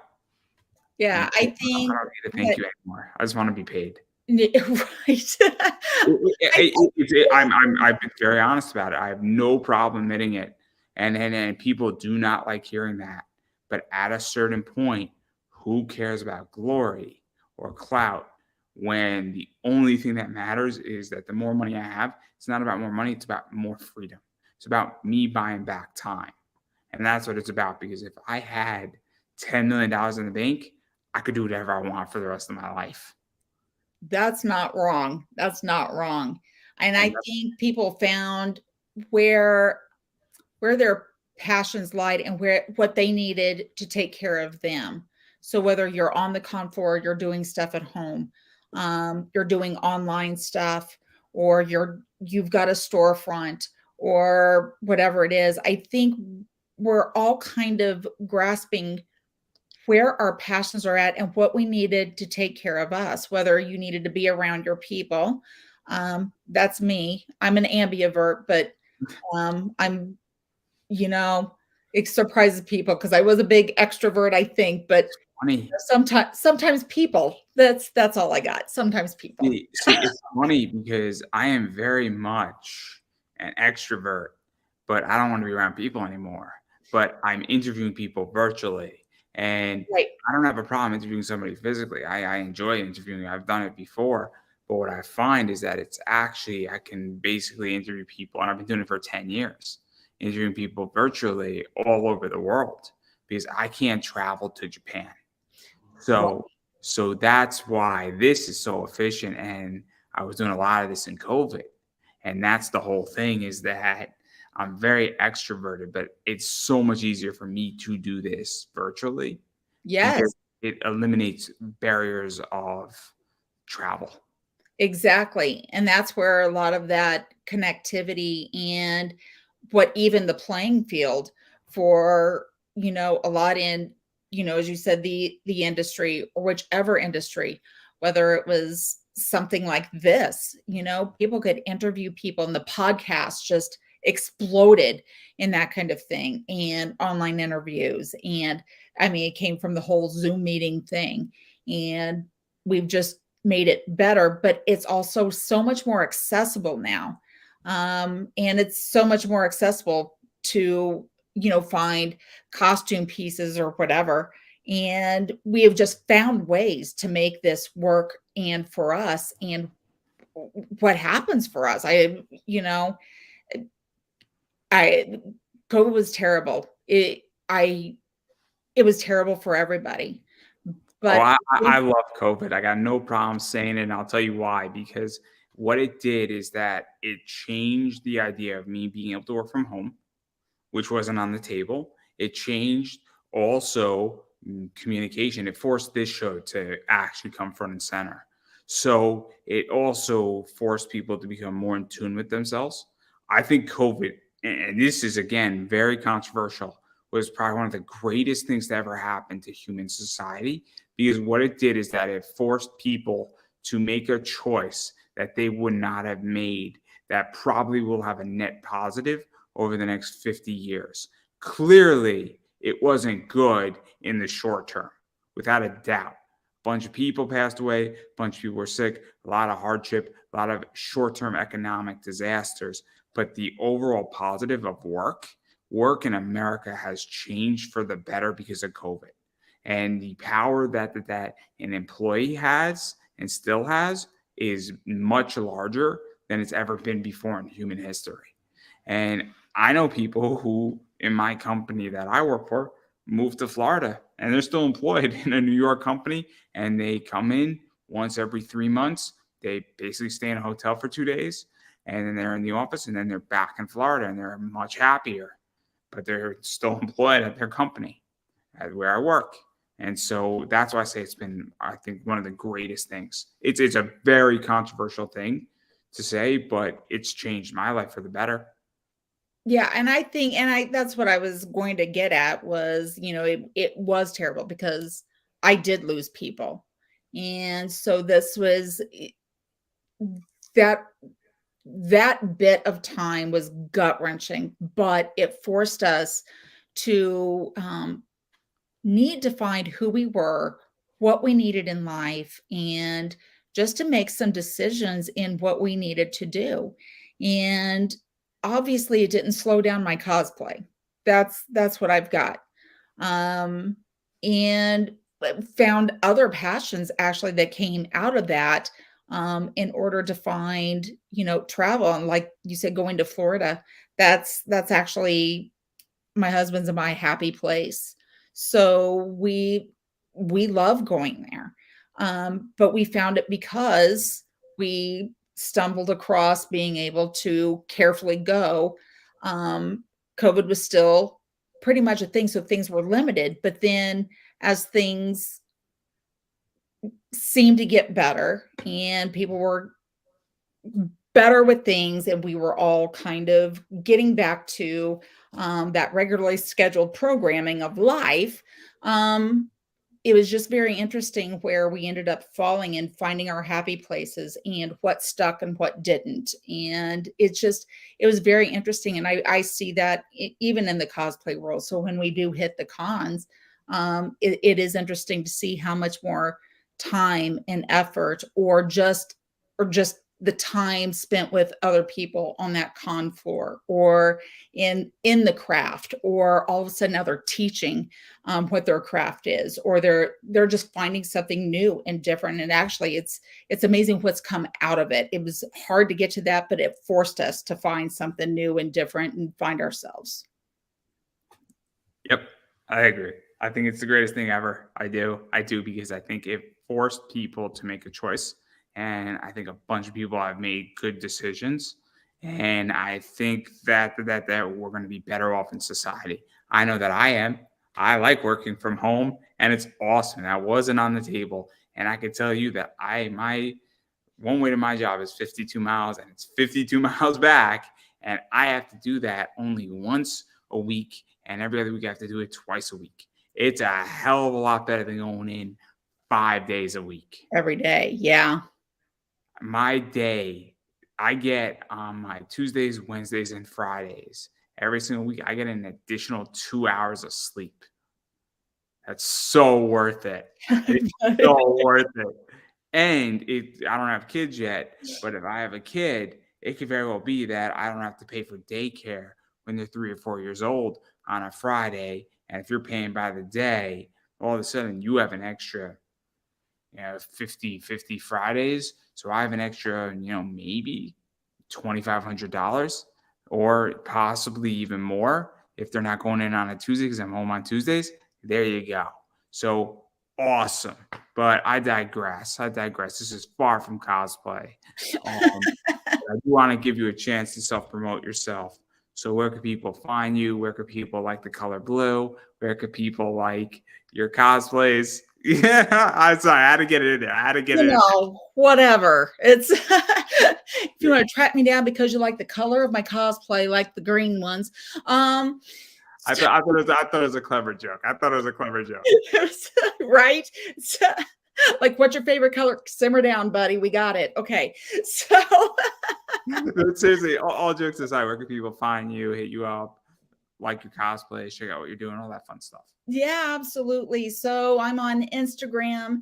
Yeah, I I think don't need to thank you anymore. I just want to be paid. right. I I've been very honest about it. I have no problem admitting it, and people do not like hearing that. But at a certain point, who cares about glory or clout when the only thing that matters is that the more money I have, it's not about more money, it's about more freedom. It's about me buying back time. And that's what it's about. Because if I had $10 million in the bank, I could do whatever I want for the rest of my life. That's not wrong. That's not wrong. And And I think people found where their passions lied and where what they needed to take care of them. So whether you're on the con floor, you're doing stuff at home, you're doing online stuff, or you've got a storefront or whatever it is, I think we're all kind of grasping where our passions are at and what we needed to take care of us, whether you needed to be around your people. That's me. I'm an ambivert, but I'm, you know, it surprises people because I was a big extrovert, I think, but funny. sometimes people, that's all I got. Sometimes people. See, it's funny because I am very much an extrovert, but I don't want to be around people anymore. But I'm interviewing people virtually, and Right. I don't have a problem interviewing somebody physically. I enjoy interviewing. I've done it before. But what I find is that it's actually, I can basically interview people, and I've been doing it for 10 years, interviewing people virtually all over the world, because I can't travel to Japan. So so that's why this is so efficient. And I was doing a lot of this in COVID. And that's the whole thing, is that I'm very extroverted, but it's so much easier for me to do this virtually Yes, because it eliminates barriers of travel. exactly. And that's where a lot of that connectivity and what even the playing field for, a lot in, as you said, the industry or whichever industry, whether it was something like this. People could interview people, and the podcast just exploded in that kind of thing, and online interviews. And I mean, it came from the whole Zoom meeting thing, and we've just made it better, but it's also so much more accessible now. And it's so much more accessible to, find costume pieces or whatever. And we have just found ways to make this work and for us, and what happens for us. I COVID was terrible. It was terrible for everybody. Oh, But I love COVID. I got no problem saying it, and I'll tell you why. Because what it did is that it changed the idea of me being able to work from home, which wasn't on the table. It changed also communication. It forced this show to actually come front and center. So it also forced people to become more in tune with themselves. I think COVID, and this is again very controversial, was probably one of the greatest things to ever happen to human society, because what it did is that it forced people to make a choice that they would not have made, that probably will have a net positive over the next 50 years. Clearly, it wasn't good in the short term, without a doubt. A bunch of people passed away, a bunch of people were sick, a lot of hardship, a lot of short term economic disasters. But the overall positive of work in America has changed for the better because of COVID. And the power that an employee has and still has is much larger than it's ever been before in human history. And I know people who, in my company that I work for, moved to Florida and they're still employed in a New York company, and they come in once every 3 months. They basically stay in a hotel for 2 days, and then they're in the office, and then they're back in Florida, and they're much happier, but they're still employed at their company, at where I work. And so that's why I say it's been, I think, one of the greatest things. It's a very controversial thing to say, but it's changed my life for the better. yeah, and I think, and I that's what I was going to get at was, it was terrible because I did lose people. And so this was that that bit of time was gut wrenching, but it forced us to need to find who we were, what we needed in life, and just to make some decisions in what we needed to do. And obviously, it didn't slow down my cosplay. That's what I've got. Um, and found other passions actually that came out of that, in order to find, travel. And like you said, going to Florida, that's actually my husband's and my happy place. So we love going there. But we found it because we stumbled across being able to carefully go. COVID was still pretty much a thing, so things were limited. But then as things seemed to get better and people were better with things, and we were all kind of getting back to that regularly scheduled programming of life. It was just very interesting where we ended up falling and finding our happy places and what stuck and what didn't. And it was very interesting. And I see that even in the cosplay world. So when we do hit the cons, it is interesting to see how much more time and effort, or just the time spent with other people on that con floor, or in the craft, or all of a sudden now they're teaching what their craft is, or they're just finding something new and different. And actually it's amazing what's come out of it. It was hard to get to that, but it forced us to find something new and different and find ourselves. Yep, I agree. I think it's the greatest thing ever. I do, because I think it forced people to make a choice. And I think a bunch of people have made good decisions. And I think that we're going to be better off in society. I know that I am. I like working from home, and it's awesome. That wasn't on the table. And I can tell you that my one way to my job is 52 miles, and it's 52 miles back. And I have to do that only once a week. And every other week, I have to do it twice a week. It's a hell of a lot better than going in 5 days a week. Every day. Yeah. my day, I get on my Tuesdays, Wednesdays, and Fridays every single week, I get an additional 2 hours of sleep. That's so worth it. It's so worth it. And if I don't have kids yet, but if I have a kid, it could very well be that I don't have to pay for daycare when they're 3 or 4 years old on a Friday. And if you're paying by the day, all of a sudden you have an extra 50 Fridays. So I have an extra, maybe $2,500 or possibly even more if they're not going in on a Tuesday because I'm home on Tuesdays. There you go. So awesome. But I digress. This is far from cosplay. I do want to give you a chance to self-promote yourself. So where could people find you? Where could people like the color blue? Where could people like your cosplays? Yeah, I'm sorry. I had to get it in there. Whatever. It's if you want to track me down because you like the color of my cosplay, like the green ones. I thought it was a clever joke. Right? So, like, what's your favorite color? Simmer down, buddy. We got it. Okay. So seriously, all jokes aside, where can people find you, hit you up, like your cosplay, check out what you're doing, all that fun stuff? Yeah, absolutely. So I'm on Instagram,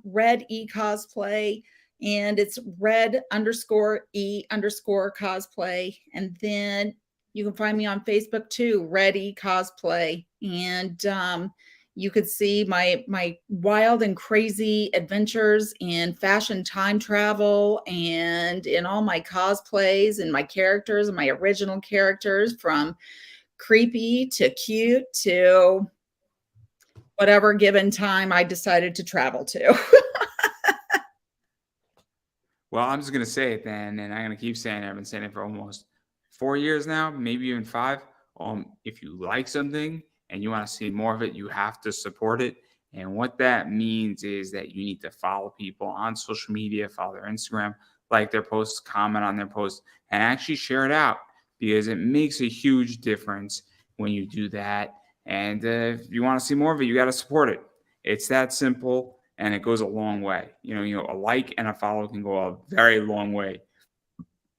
Red E Cosplay, and it's red_E_cosplay. And then you can find me on Facebook too, Red E Cosplay. And you could see my wild and crazy adventures in fashion time travel and in all my cosplays and my characters and my original characters, from creepy to cute to whatever given time I decided to travel to. Well, I'm just going to say it then, and I'm going to keep saying it. I've been saying it for almost 4 years now, maybe even 5. If you like something and you want to see more of it, you have to support it. And what that means is that you need to follow people on social media, follow their Instagram, like their posts, comment on their posts, and actually share it out, because it makes a huge difference when you do that. And if you want to see more of it, you got to support it. It's that simple, and it goes a long way. A like and a follow can go a very long way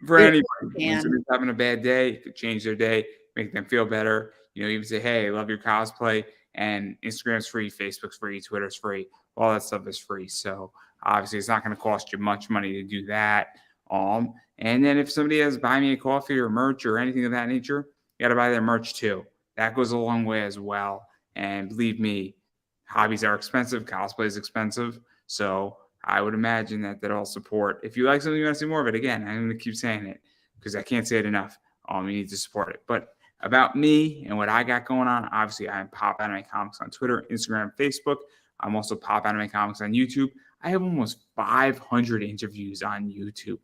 for anybody. When somebody's having a bad day, it could change their day, make them feel better. Even say, hey, I love your cosplay, and Instagram's free, Facebook's free, Twitter's free, all that stuff is free. So obviously it's not going to cost you much money to do that. And then if somebody has buy me a coffee or merch or anything of that nature, you got to buy their merch too. That goes a long way as well. And believe me, hobbies are expensive, cosplay is expensive. So I would imagine that all support. If you like something, you want to see more of it, again, I'm going to keep saying it because I can't say it enough. You need to support it. But about me and what I got going on, obviously I'm Pop Anime Comics on Twitter, Instagram, Facebook. I'm also Pop Anime Comics on YouTube. I have almost 500 interviews on YouTube.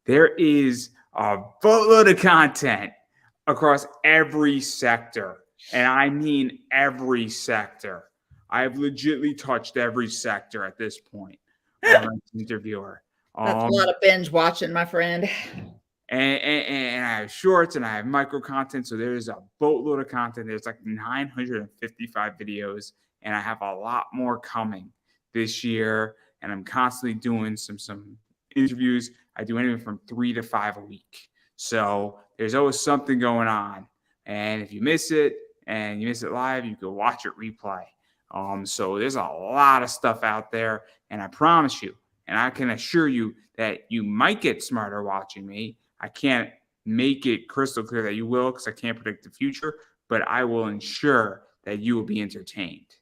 There is a boatload of content across every sector. And I mean every sector. I have legitimately touched every sector at this point. Interviewer. That's a lot of binge watching, my friend. And I have shorts and I have micro content. So there's a boatload of content. There's like 955 videos, and I have a lot more coming this year. And I'm constantly doing some interviews. I do anything from 3 to 5 a week. So there's always something going on. And if you miss it and you miss it live, you can watch it replay. So there's a lot of stuff out there, and I promise you, and I can assure you that you might get smarter watching me. I can't make it crystal clear that you will, because I can't predict the future, but I will ensure that you will be entertained.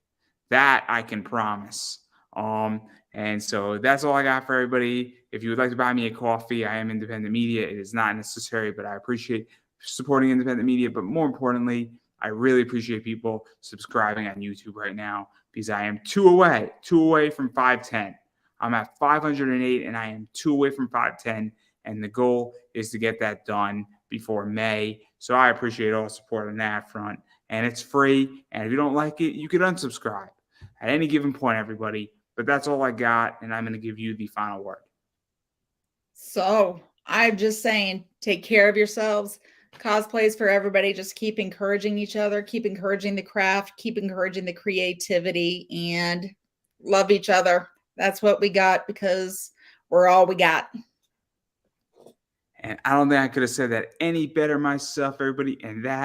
That I can promise. And so that's all I got for everybody. If you would like to buy me a coffee, I am independent media. It is not necessary, but I appreciate supporting independent media. But more importantly, I really appreciate people subscribing on YouTube right now, because I am two away from 510. I'm at 508, and I am 2 away from 510. And the goal is to get that done before May. So I appreciate all support on that front. And it's free. And if you don't like it, you can unsubscribe at any given point, everybody. But that's all I got. And I'm going to give you the final word. So I'm just saying, take care of yourselves. Cosplays for everybody. Just keep encouraging each other, keep encouraging the craft, keep encouraging the creativity, and love each other. That's what we got, because we're all we got. And I don't think I could have said that any better myself, everybody. And that